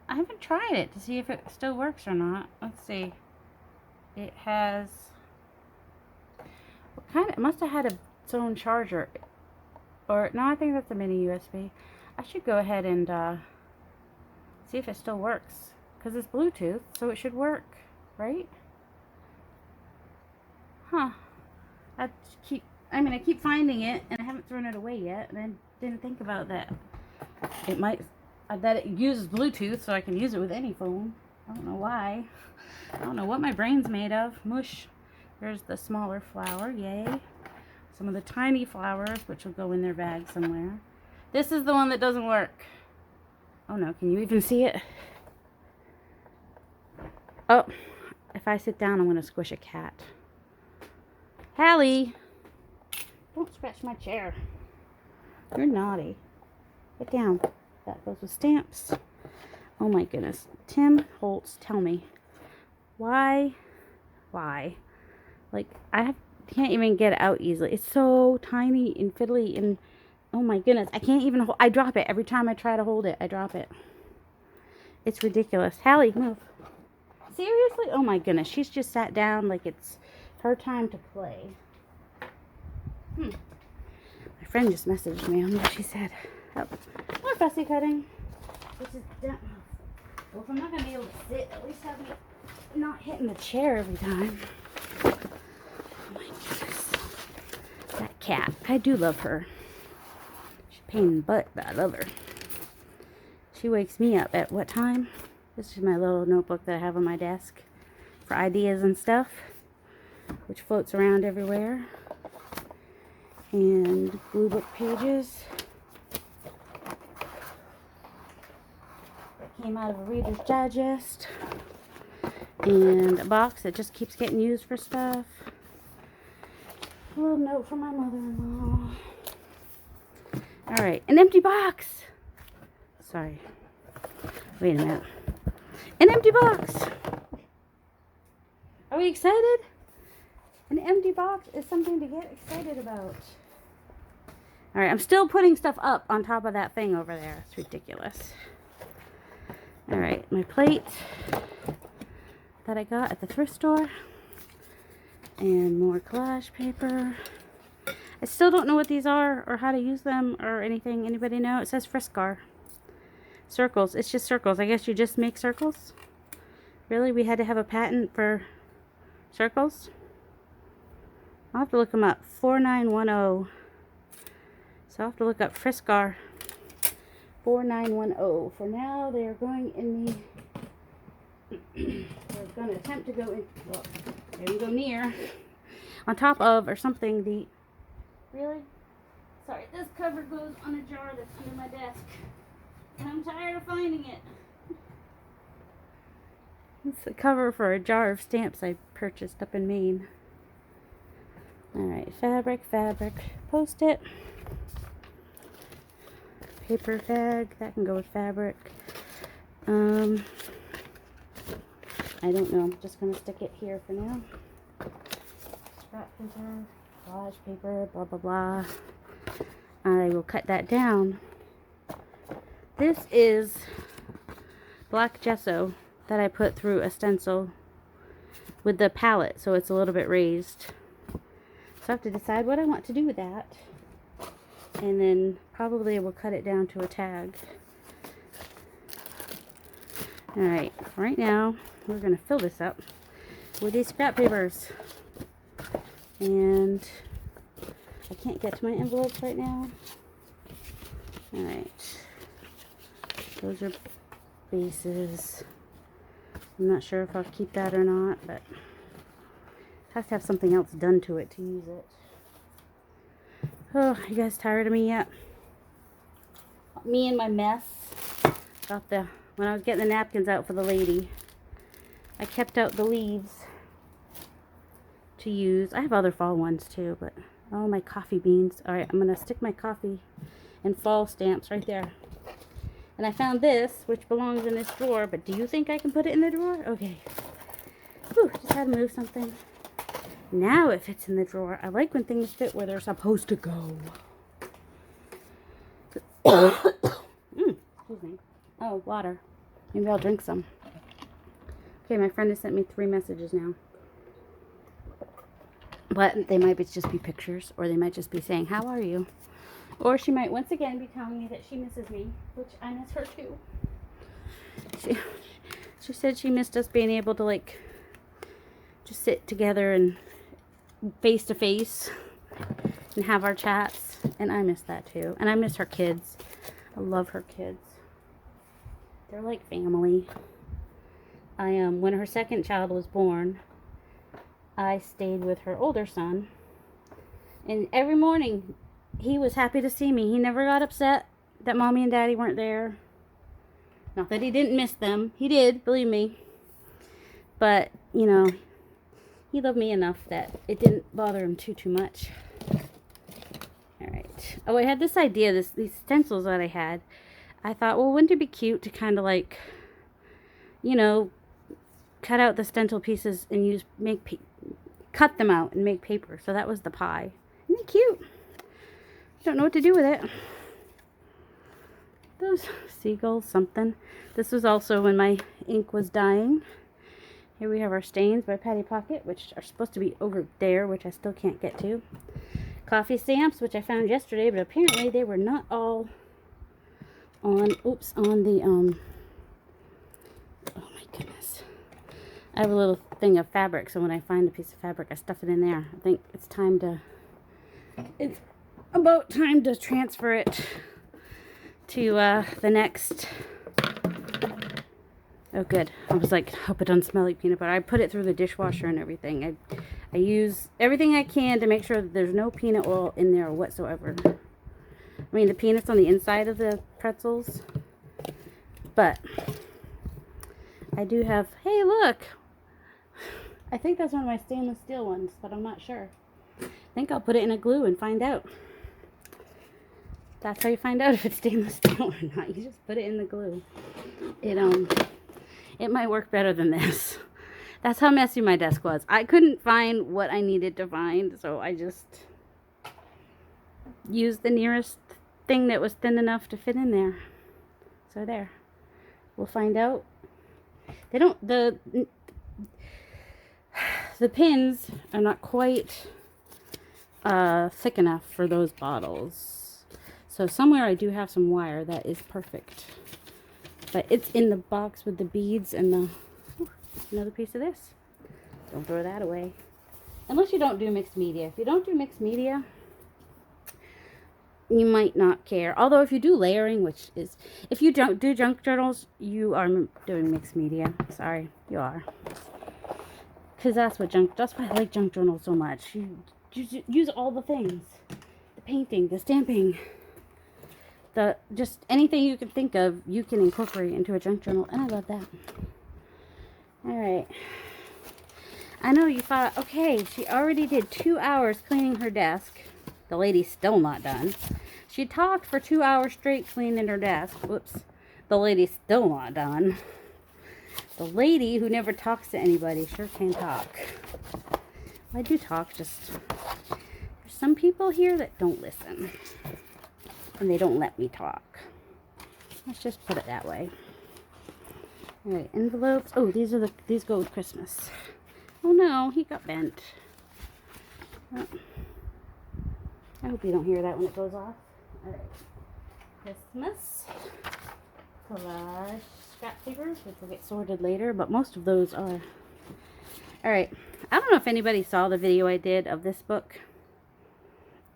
Speaker 1: haven't tried it to see if it still works or not. Let's see. It has, it must have had its own charger. Or, no, I think that's a mini USB. I should go ahead and see if it still works. Because it's Bluetooth, so it should work, right? Huh. I keep finding it, and I haven't thrown it away yet, and I didn't think about that. It might, that it uses Bluetooth, so I can use it with any phone. I don't know why. I don't know what my brain's made of. Mush. There's the smaller flower, yay. Some of the tiny flowers, which will go in their bag somewhere. This is the one that doesn't work. Oh no, can you even see it? Oh, if I sit down, I'm going to squish a cat. Hallie! Don't scratch my chair. You're naughty. Get down. That goes with stamps. Oh my goodness. Tim Holtz, tell me. Why? Like, can't even get it out easily. It's so tiny and fiddly and oh my goodness. I can't even hold. I drop it. Every time I try to hold it, I drop it. It's ridiculous. Hallie, move. Seriously? Oh my goodness. She's just sat down like it's her time to play. My friend just messaged me on what she said. Oh, more fussy cutting. This is done. Well, if I'm not going to be able to sit, at least have me not hitting the chair every time. Oh my goodness. That cat. I do love her. She's a pain in the butt, but I love her. She wakes me up at what time? This is my little notebook that I have on my desk for ideas and stuff, which floats around everywhere. And blue book pages. That came out of a Reader's Digest. And a box that just keeps getting used for stuff. A little note from my mother-in-law. Alright, an empty box! Sorry. Wait a minute. An empty box! Are we excited? An empty box is something to get excited about. Alright, I'm still putting stuff up on top of that thing over there. It's ridiculous. Alright, my plate that I got at the thrift store. And more collage paper. I still don't know what these are or how to use them or anything. Anybody know? It says Friscar. Circles. It's just circles. I guess you just make circles? Really? We had to have a patent for circles? I'll have to look them up. 4910. So I'll have to look up Friscar. 4910. For now, they are going in the... they're going to attempt to go in... Well, there you go, near. On top of, or something, the... Really? Sorry, this cover goes on a jar that's under my desk. And I'm tired of finding it. It's the cover for a jar of stamps I purchased up in Maine. Alright, fabric, Post-it. Paper bag, that can go with fabric. I don't know, I'm just going to stick it here for now. Scrap paper, collage paper, blah blah blah. I will cut that down. This is black gesso that I put through a stencil with the palette, so it's a little bit raised. So I have to decide what I want to do with that. And then probably I will cut it down to a tag. Alright, right now we're going to fill this up with these scrap papers. And I can't get to my envelopes right now. Alright. Those are bases. I'm not sure if I'll keep that or not, but it has to have something else done to it to use it. Oh, you guys tired of me yet? Me and my mess. When I was getting the napkins out for the lady, I kept out the leaves to use. I have other fall ones too, but oh, my coffee beans. All right, I'm going to stick my coffee and fall stamps right there. And I found this, which belongs in this drawer, but do you think I can put it in the drawer? Okay. Whew, just had to move something. Now it fits in the drawer. I like when things fit where they're supposed to go. Excuse me. Oh, water. Maybe I'll drink some. Okay, my friend has sent me 3 messages now. But they might just be pictures, or they might just be saying, how are you? Or she might once again be telling me that she misses me, which I miss her too. She said she missed us being able to, like, just sit together and face to face and have our chats. And I miss that too. And I miss her kids. I love her kids. They're like family. When her second child was born, I stayed with her older son. And every morning, he was happy to see me. He never got upset that Mommy and Daddy weren't there. Not that he didn't miss them. He did, believe me. But, you know, he loved me enough that it didn't bother him too much. Alright. Oh, I had this idea, these stencils that I had. I thought, well, wouldn't it be cute to kind of like, you know, cut out the stencil pieces and cut them out and make paper. So that was the pie. Isn't it cute? Don't know what to do with it. Those seagulls, something. This was also when my ink was dying. Here we have our stains by Patty Pocket, which are supposed to be over there, which I still can't get to. Coffee stamps, which I found yesterday, but apparently they were not all on the, oh my goodness. I have a little thing of fabric, so when I find a piece of fabric, I stuff it in there. I think it's about time to transfer it to the next. Oh, good. I was like, hope it doesn't smell like peanut butter. I put it through the dishwasher and everything. I use everything I can to make sure that there's no peanut oil in there whatsoever. I mean, the peanuts on the inside of the pretzels. But I do have, hey, look. I think that's one of my stainless steel ones, but I'm not sure. I think I'll put it in a glue and find out. That's how you find out if it's stainless steel or not. You just put it in the glue. It might work better than this. That's how messy my desk was. I couldn't find what I needed to find, so I just used the nearest thing that was thin enough to fit in there. So there. We'll find out. They don't, the pins are not quite thick enough for those bottles. So somewhere I do have some wire that is perfect. But it's in the box with the beads and the, another piece of this. Don't throw that away. Unless you don't do mixed media. If you don't do mixed media, you might not care. Although if you do layering, which is, if you don't do junk journals, you are doing mixed media. Sorry, you are. Because that's why I like junk journals so much. You use all the things. The painting, the stamping, just anything you can think of, you can incorporate into a junk journal, and I love that. Alright. I know you thought, okay, she already did 2 hours cleaning her desk. The lady's still not done. She talked for 2 hours straight cleaning her desk. Whoops. The lady's still not done. The lady who never talks to anybody sure can talk. I do talk, just there's some people here that don't listen. And they don't let me talk. Let's just put it that way. Alright, envelopes. Oh, these go with Christmas. Oh no, he got bent. Oh. I hope you don't hear that when it goes off. Alright. Christmas. Collage scrap papers, which will get sorted later, but most of those are. Alright. I don't know if anybody saw the video I did of this book.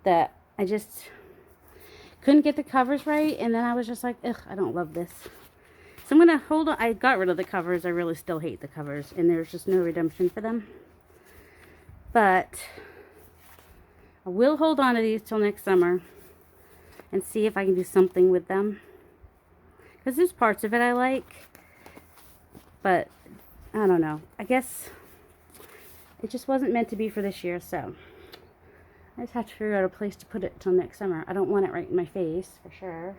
Speaker 1: That I just couldn't get the covers right, and then I was just like, ugh, I don't love this. So I'm going to hold on. I got rid of the covers. I really still hate the covers, and there's just no redemption for them. But I will hold on to these till next summer and see if I can do something with them. Because there's parts of it I like, but I don't know. I guess it just wasn't meant to be for this year, so I just have to figure out a place to put it till next summer. I don't want it right in my face, for sure.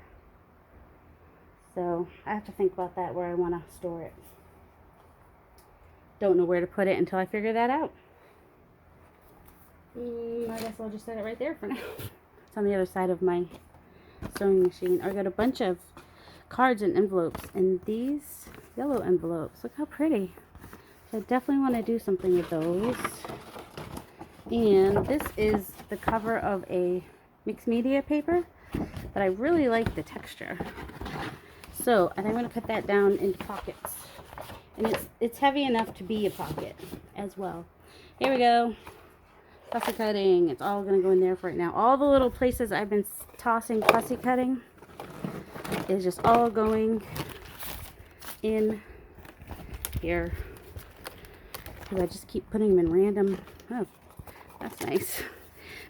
Speaker 1: So I have to think about that, where I want to store it. Don't know where to put it until I figure that out. I guess I'll just set it right there for now. It's on the other side of my sewing machine. I got a bunch of cards and envelopes, and these yellow envelopes. Look how pretty. So I definitely want to do something with those. And this is the cover of a mixed media paper, but I really like the texture. So I think I'm going to cut that down into pockets. And it's heavy enough to be a pocket as well. Here we go. Fussy cutting. It's all going to go in there for right now. All the little places I've been tossing fussy cutting is just all going in here. Because I just keep putting them in random. Oh, that's nice.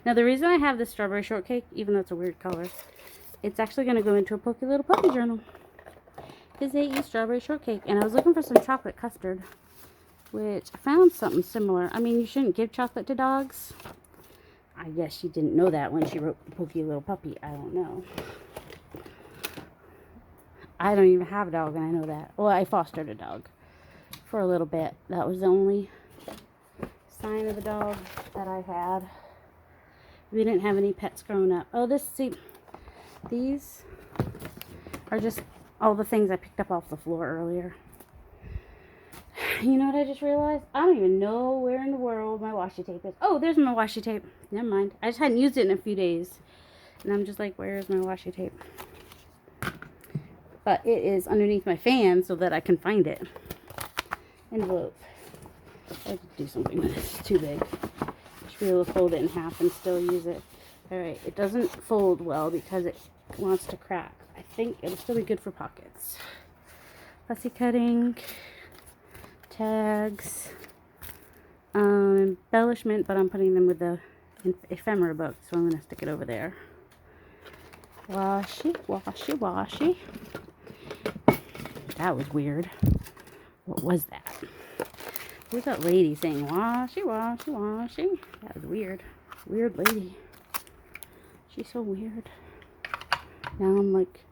Speaker 1: Now the reason I have this strawberry shortcake, even though it's a weird color, it's actually going to go into a Pokey Little Puppy journal. Because they eat strawberry shortcake. And I was looking for some chocolate custard, which I found something similar. I mean, you shouldn't give chocolate to dogs. I guess she didn't know that when she wrote Pokey Little Puppy. I don't know. I don't even have a dog, and I know that. Well, I fostered a dog for a little bit. That was the only sign of a dog that I had. We didn't have any pets growing up. Oh, these are just all the things I picked up off the floor earlier. You know what I just realized? I don't even know where in the world my washi tape is. Oh, there's my washi tape. Never mind. I just hadn't used it in a few days. And I'm just like, where's my washi tape? But it is underneath my fan so that I can find it. Envelope. I have to do something with this. It's too big. I should be able to fold it in half and still use it. Alright, it doesn't fold well because it wants to crack. I think it'll still be good for pockets. Fussy cutting. Tags. Embellishment, but I'm putting them with the ephemera book, so I'm going to stick it over there. Washi, washi, washi. That was weird. What was that? Who's that lady saying washi, washi, washi? That was weird. Weird lady. She's so weird. Now I'm like,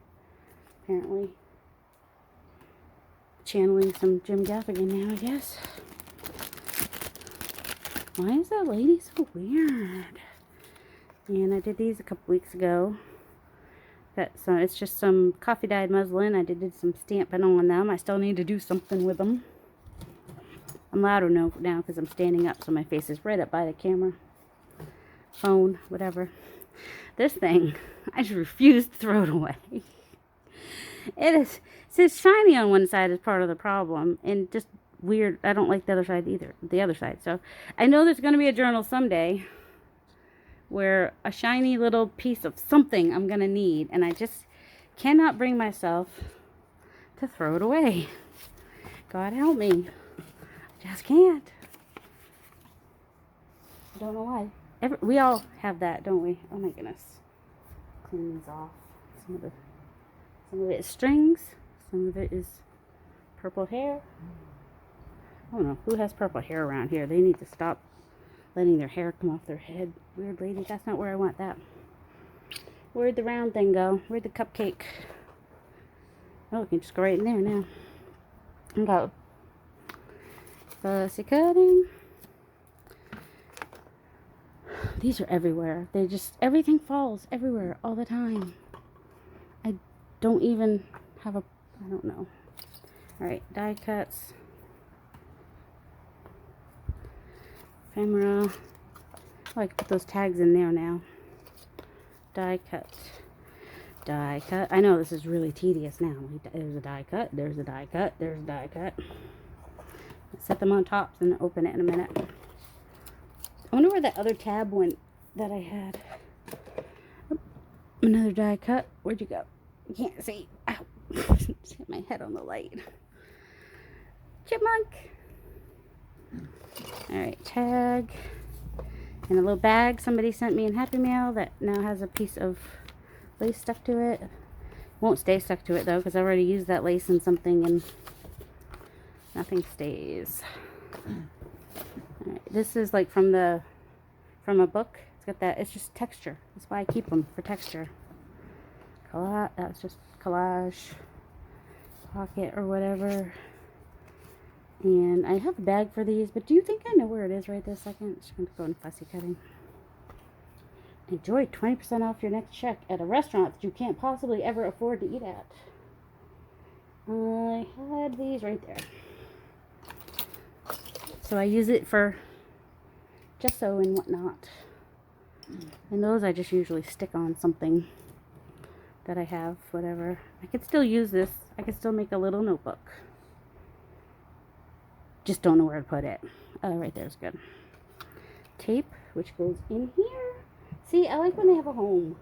Speaker 1: apparently, channeling some Jim Gaffigan now, I guess. Why is that lady so weird? And I did these a couple weeks ago. It's just some coffee dyed muslin. I did some stamping on them. I still need to do something with them. I'm louder now because I'm standing up, so my face is right up by the camera. Phone, whatever. This thing, I just refuse to throw it away. It's shiny on one side is part of the problem, and just weird. I don't like the other side either. The other side. So I know there's going to be a journal someday where a shiny little piece of something I'm going to need, and I just cannot bring myself to throw it away. God help me. I just can't. I don't know why. We all have that, don't we? Oh my goodness. Clean these off. Some of it is strings. Some of it is purple hair. I don't know. Who has purple hair around here? They need to stop letting their hair come off their head. Weird lady. That's not where I want that. Where'd the round thing go? Where'd the cupcake? Oh, we can just go right in there now. And go. Fussy cutting. These are everywhere. Everything falls everywhere all the time. I don't even have I don't know. Alright, die cuts. Ephemera. Oh, I can put those tags in there now. Die cut. Die cut. I know this is really tedious now. There's a die cut. There's a die cut. There's a die cut. Set them on tops and open it in a minute. I wonder where that other tab went that I had. Oh, another die cut. Where'd you go? You can't see. Ow. Just hit my head on the light. Chipmunk. Alright, tag. And a little bag somebody sent me in Happy Mail that now has a piece of lace stuck to it. Won't stay stuck to it though, because I already used that lace in something and nothing stays. Alright, This is like from a book. It's got that. It's just texture. That's why I keep them, for texture. That's just collage pocket or whatever. And I have a bag for these, but do you think I know where it is right this second? Just going to go in fussy cutting. Enjoy 20% off your next check at a restaurant that you can't possibly ever afford to eat at. I had these right there. So I use it for gesso and whatnot. And those I just usually stick on something that I have, whatever. I could still use this. I could still make a little notebook. Just don't know where to put it. Oh, right there's good. Tape, which goes in here. See, I like when they have a home.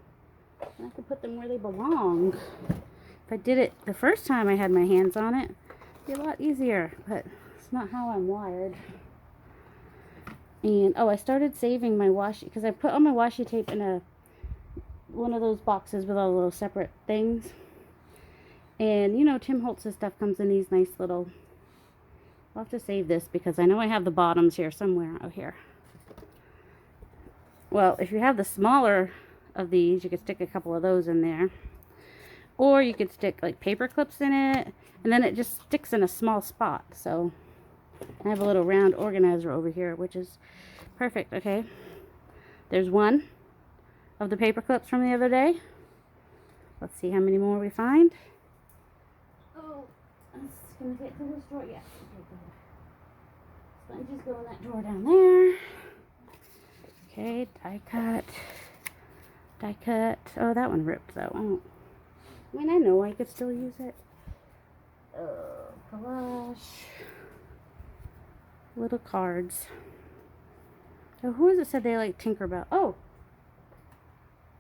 Speaker 1: And I can put them where they belong. If I did it the first time I had my hands on it, it'd be a lot easier. But it's not how I'm wired. And, oh, I started saving my washi, because I put all my washi tape in one of those boxes with all those separate things. And, you know, Tim Holtz's stuff comes in these nice little... I'll have to save this because I know I have the bottoms here somewhere out here. Well, if you have the smaller of these, you could stick a couple of those in there. Or you could stick like paper clips in it, and then it just sticks in a small spot. So I have a little round organizer over here, which is perfect. Okay, there's one of the paper clips from the other day. Let's see how many more we find. Oh, I'm just gonna get to this drawer. Yeah, sponges go in that drawer down there. Okay, die cut. Die cut. Oh, that one ripped though. I mean, I know I could still use it. Collage. Little cards. Oh, who is it said they like Tinkerbell? Oh,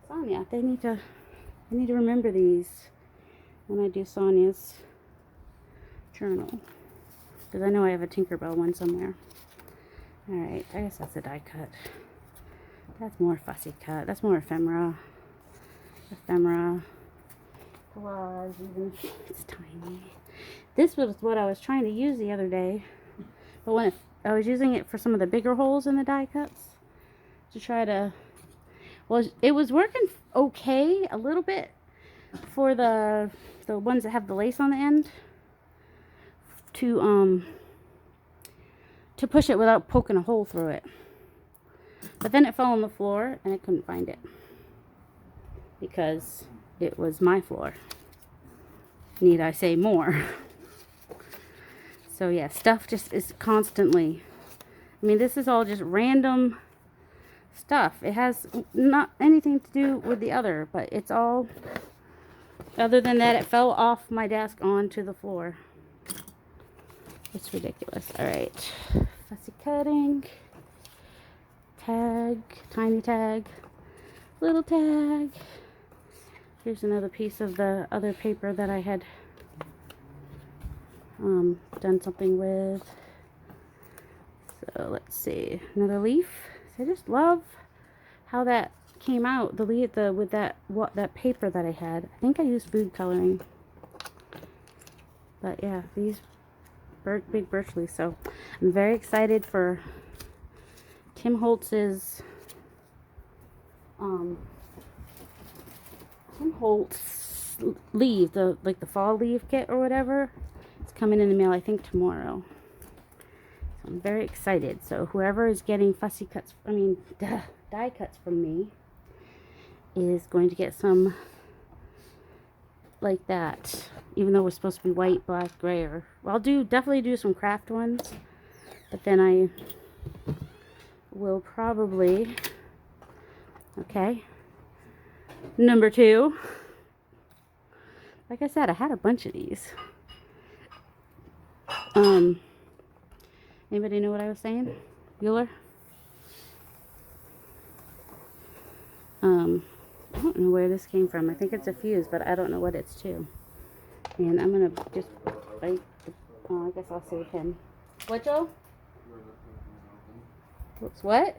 Speaker 1: Sonia. I need to remember these when I do Sonia's journal, because I know I have a Tinkerbell one somewhere. All right, I guess that's a die cut. That's more fussy cut. That's more ephemera. Ephemera. Collage, even if it's tiny. This was what I was trying to use the other day, but when I was using it for some of the bigger holes in the die cuts to try to, well, it was working okay a little bit for the ones that have the lace on the end, to push it without poking a hole through it. But then it fell on the floor and I couldn't find it because it was my floor. Need I say more? So yeah, stuff just is constantly, I mean, this is all just random stuff. It has not anything to do with the other, but it's all, other than that, it fell off my desk onto the floor. It's ridiculous. All right, fussy cutting, tag, tiny tag, little tag. Here's another piece of the other paper that I had done something with. So let's see, another leaf. So I just love how that came out. The leaf, with that paper that I had. I think I used food coloring. But yeah, these big birch leaves. So I'm very excited for Tim Holtz's Tim Holtz leaf, the fall leaf kit or whatever. It's coming in the mail, I think, tomorrow. So I'm very excited. So whoever is getting fussy cuts, die cuts from me, is going to get some like that. Even though we're supposed to be white, black, gray, or, well, I'll definitely do some craft ones. But then I will probably, okay, number 2. Like I said, I had a bunch of these. Anybody know what I was saying? Bueller? I don't know where this came from. I think it's a fuse, but I don't know what it's to. And I'm gonna just bite the, I guess I'll save him. What, Joe? Whoops, what?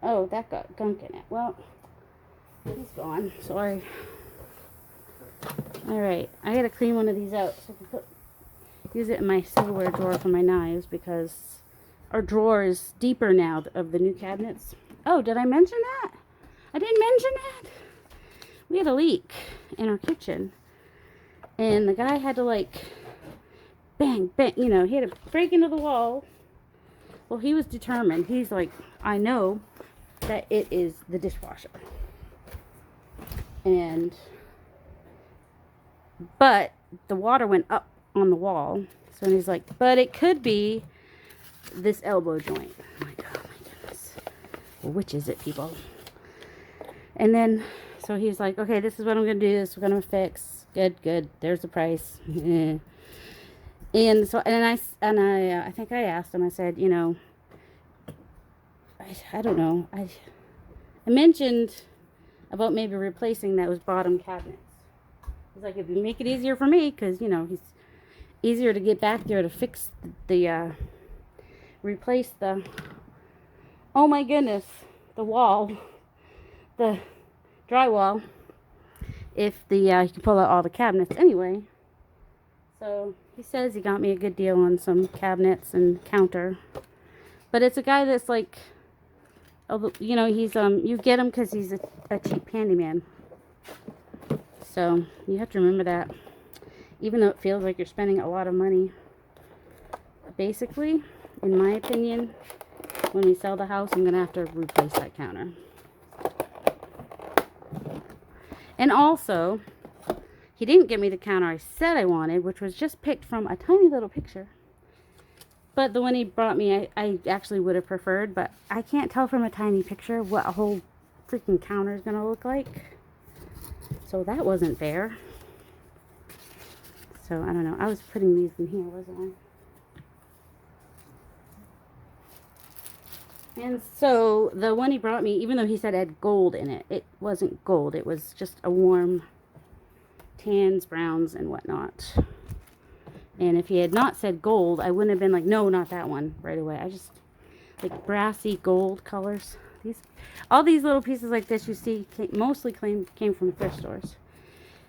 Speaker 1: Oh, that got gunk in it. Well, he's gone. Sorry. Alright, I gotta clean one of these out so I can use it in my silverware drawer for my knives, because our drawer is deeper now of the new cabinets. Oh, did I mention that? I didn't mention that. We had a leak in our kitchen. And the guy had to like bang, you know, he had to break into the wall. Well, he was determined. He's like, I know that it is the dishwasher. But the water went up on the wall. So he's like, but it could be this elbow joint. I'm like, oh my goodness. Well, which is it, people? And then, so he's like, okay, this is what I'm going to do. This we're going to fix. Good. There's the price. And so, I think I asked him, I said, you know, I don't know. I mentioned about maybe replacing those bottom cabinets. He's like, if you make it easier for me, because, you know, he's easier to get back there to fix replace the, oh my goodness, the wall, the drywall, if you can pull out all the cabinets anyway. So he says he got me a good deal on some cabinets and counter. But it's a guy that's like, you know, he's, you get him because he's a cheap handyman. So you have to remember that. Even though it feels like you're spending a lot of money. Basically, in my opinion, when we sell the house, I'm going to have to replace that counter. And also, he didn't give me the counter I said I wanted, which was just picked from a tiny little picture. But the one he brought me, I actually would have preferred, but I can't tell from a tiny picture what a whole freaking counter is going to look like. So that wasn't fair. So, I don't know. I was putting these in here, wasn't I? And so, the one he brought me, even though he said it had gold in it, it wasn't gold. It was just a warm tans, browns, and whatnot. And if he had not said gold, I wouldn't have been like, no, not that one, right away. I just, like, brassy gold colors. All these little pieces like this you see mostly came from thrift stores.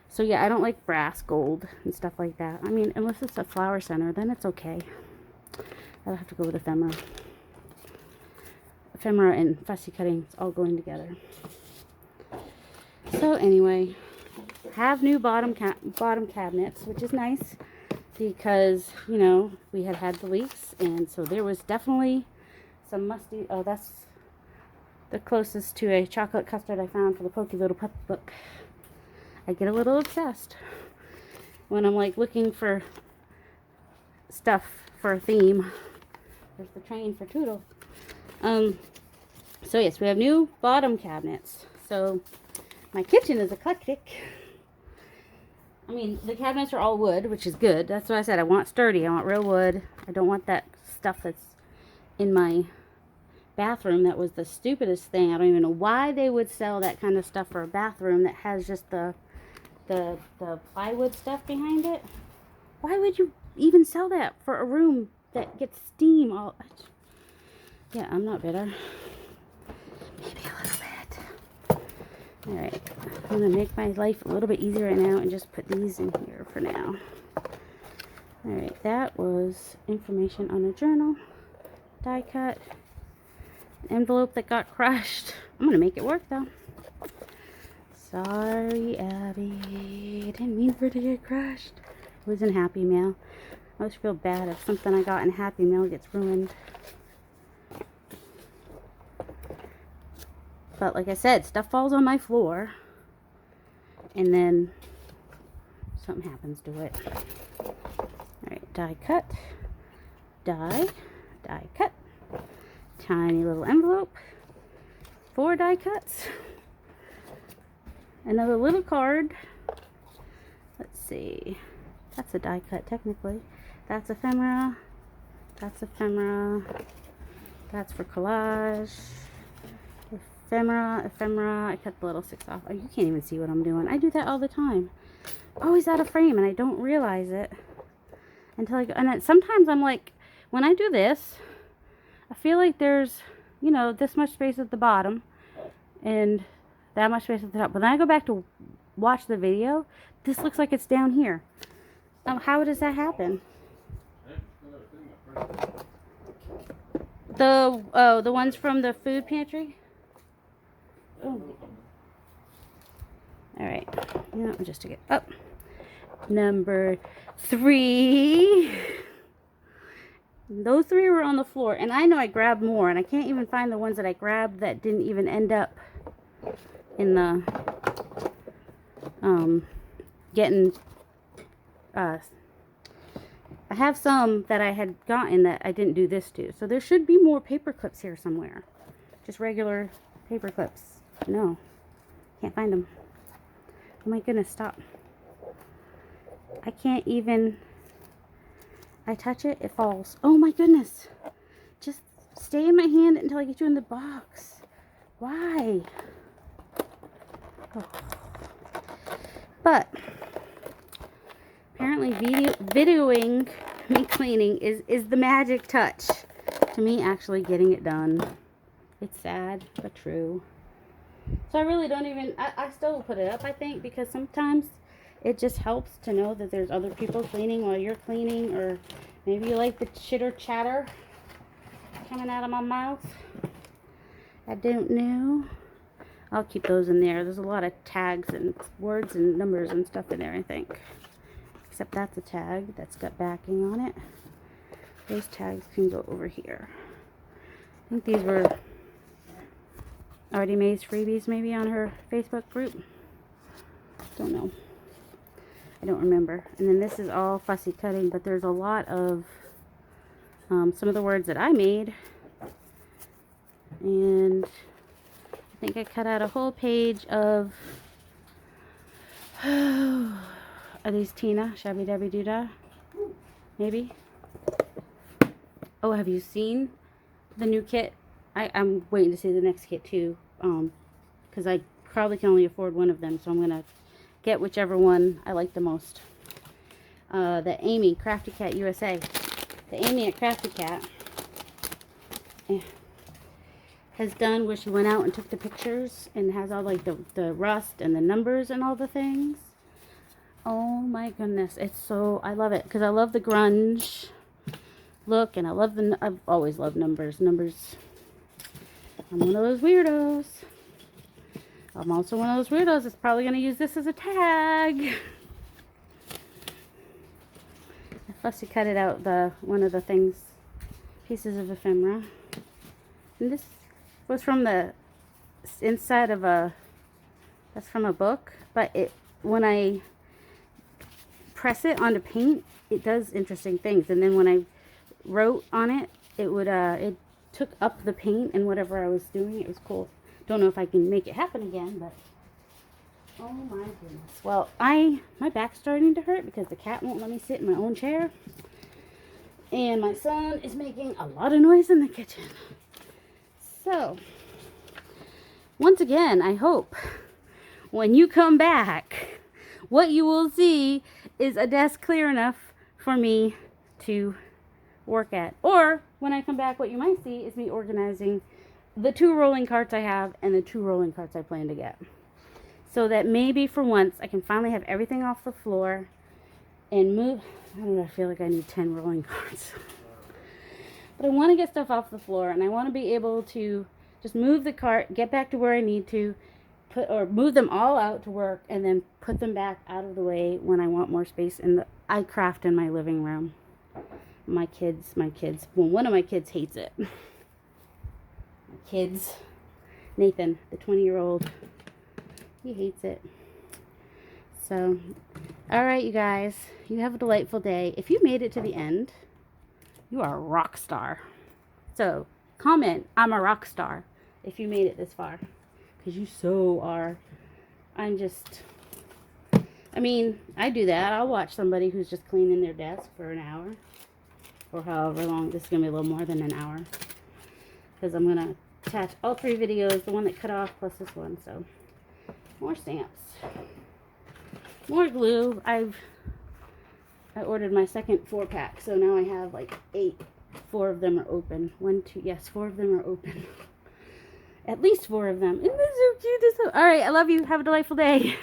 Speaker 1: So yeah, I don't like brass, gold, and stuff like that. I mean, unless it's a flower center, then it's okay. I'll have to go with ephemera. Ephemera and fussy cutting, it's all going together. So anyway, have new bottom cabinets, which is nice because, you know, we had the leaks, and so there was definitely some musty. Oh, that's the closest to a chocolate custard I found for the Pokey Little Puppy book. I get a little obsessed when I'm like looking for stuff for a theme. There's the train for Toodle. So yes, we have new bottom cabinets. So my kitchen is eclectic. I mean, the cabinets are all wood, which is good. That's what I said. I want sturdy. I want real wood. I don't want that stuff that's in my bathroom. That was the stupidest thing. I don't even know why they would sell that kind of stuff for a bathroom that has just the plywood stuff behind it. Why would you even sell that for a room that gets steam all? Yeah, I'm not bitter. Maybe a little bit. Alright, I'm going to make my life a little bit easier right now and just put these in here for now. Alright, that was information on a journal. Die cut. Envelope that got crushed. I'm going to make it work though. Sorry, Abby. Didn't mean for it to get crushed. It was in Happy Mail. I always feel bad if something I got in Happy Mail gets ruined. But like I said, stuff falls on my floor. And then something happens to it. Alright, die cut. Die cut. Tiny little envelope. 4 die cuts. Another little card. Let's see. That's a die cut technically. That's ephemera. That's ephemera. That's for collage. Ephemera. I cut the little 6 off. Oh, you can't even see what I'm doing. I do that all the time. Always out of frame and I don't realize it until I go. And sometimes I'm like, when I do this, I feel like there's, you know, this much space at the bottom and that much space at the top. But then I go back to watch the video, this looks like it's down here. How does that happen? The ones from the food pantry. Oh. All right. No, just to get up. Number 3. Those 3 were on the floor, and I know I grabbed more, and I can't even find the ones that I grabbed that didn't even end up in the getting. I have some that I had gotten that I didn't do this to, so there should be more paper clips here somewhere. Just regular paper clips. No, can't find them. Oh my goodness, stop. I can't even. I touch it, it falls. Oh my goodness. Just stay in my hand until I get you in the box. Why? Oh. But apparently videoing me cleaning is the magic touch to me actually getting it done. It's sad, but true. So I really don't even, I still will put it up, I think, because sometimes it just helps to know that there's other people cleaning while you're cleaning, or maybe you like the chitter chatter coming out of my mouth. I don't know. I'll keep those in there. There's a lot of tags and words and numbers and stuff in there, I think. Except that's a tag that's got backing on it. Those tags can go over here. I think these were Artie Mae's freebies maybe on her Facebook group. Don't know. I don't remember. And then this is all fussy cutting, but there's a lot of some of the words that I made. And I think I cut out a whole page of are these Tina? Shabby Dabby Doodah? Maybe? Oh, have you seen the new kit? I'm waiting to see the next kit too. Because I probably can only afford one of them, so I'm going to get whichever one I like the most. The Amy, Crafty Cat USA. The Amy at Crafty Cat has done where she went out and took the pictures and has all like the rust and the numbers and all the things. Oh my goodness, it's so, I love it because I love the grunge look, and I've always loved numbers. I'm one of those weirdos. I'm also one of those weirdos that's probably going to use this as a tag. I fussy cut it out, one of the things, pieces of ephemera. And this was from the inside of that's from a book, but when I press it onto paint, it does interesting things. And then when I wrote on it, it took up the paint and whatever I was doing. It was cool. Don't know if I can make it happen again, but oh my goodness. Well, my back's starting to hurt because the cat won't let me sit in my own chair, and my son is making a lot of noise in the kitchen. So once again, I hope when you come back, what you will see is a desk clear enough for me to work at. Or when I come back, what you might see is me organizing the 2 rolling carts I have and the 2 rolling carts I plan to get. So that maybe for once I can finally have everything off the floor and move. I don't know, I feel like I need 10 rolling carts. But I want to get stuff off the floor, and I want to be able to just move the cart, get back to where I need to, move them all out to work, and then put them back out of the way when I want more space. I craft in my living room. My kids, well, one of my kids hates it. My kids, Nathan, the 20-year-old, he hates it. So, alright you guys, you have a delightful day. If you made it to the end, you are a rock star. So, comment, I'm a rock star, if you made it this far. Because you so are. I do that. I'll watch somebody who's just cleaning their desk for an hour. Or however long. This is going to be a little more than an hour. Because I'm going to attach all 3 videos. The one that cut off plus this one. So, more stamps. More glue. I ordered my second 4-pack. So now I have like 8. 4 of them are open. 1, 2, yes, 4 of them are open. At least 4 of them. Isn't this so cute? Alright, I love you. Have a delightful day.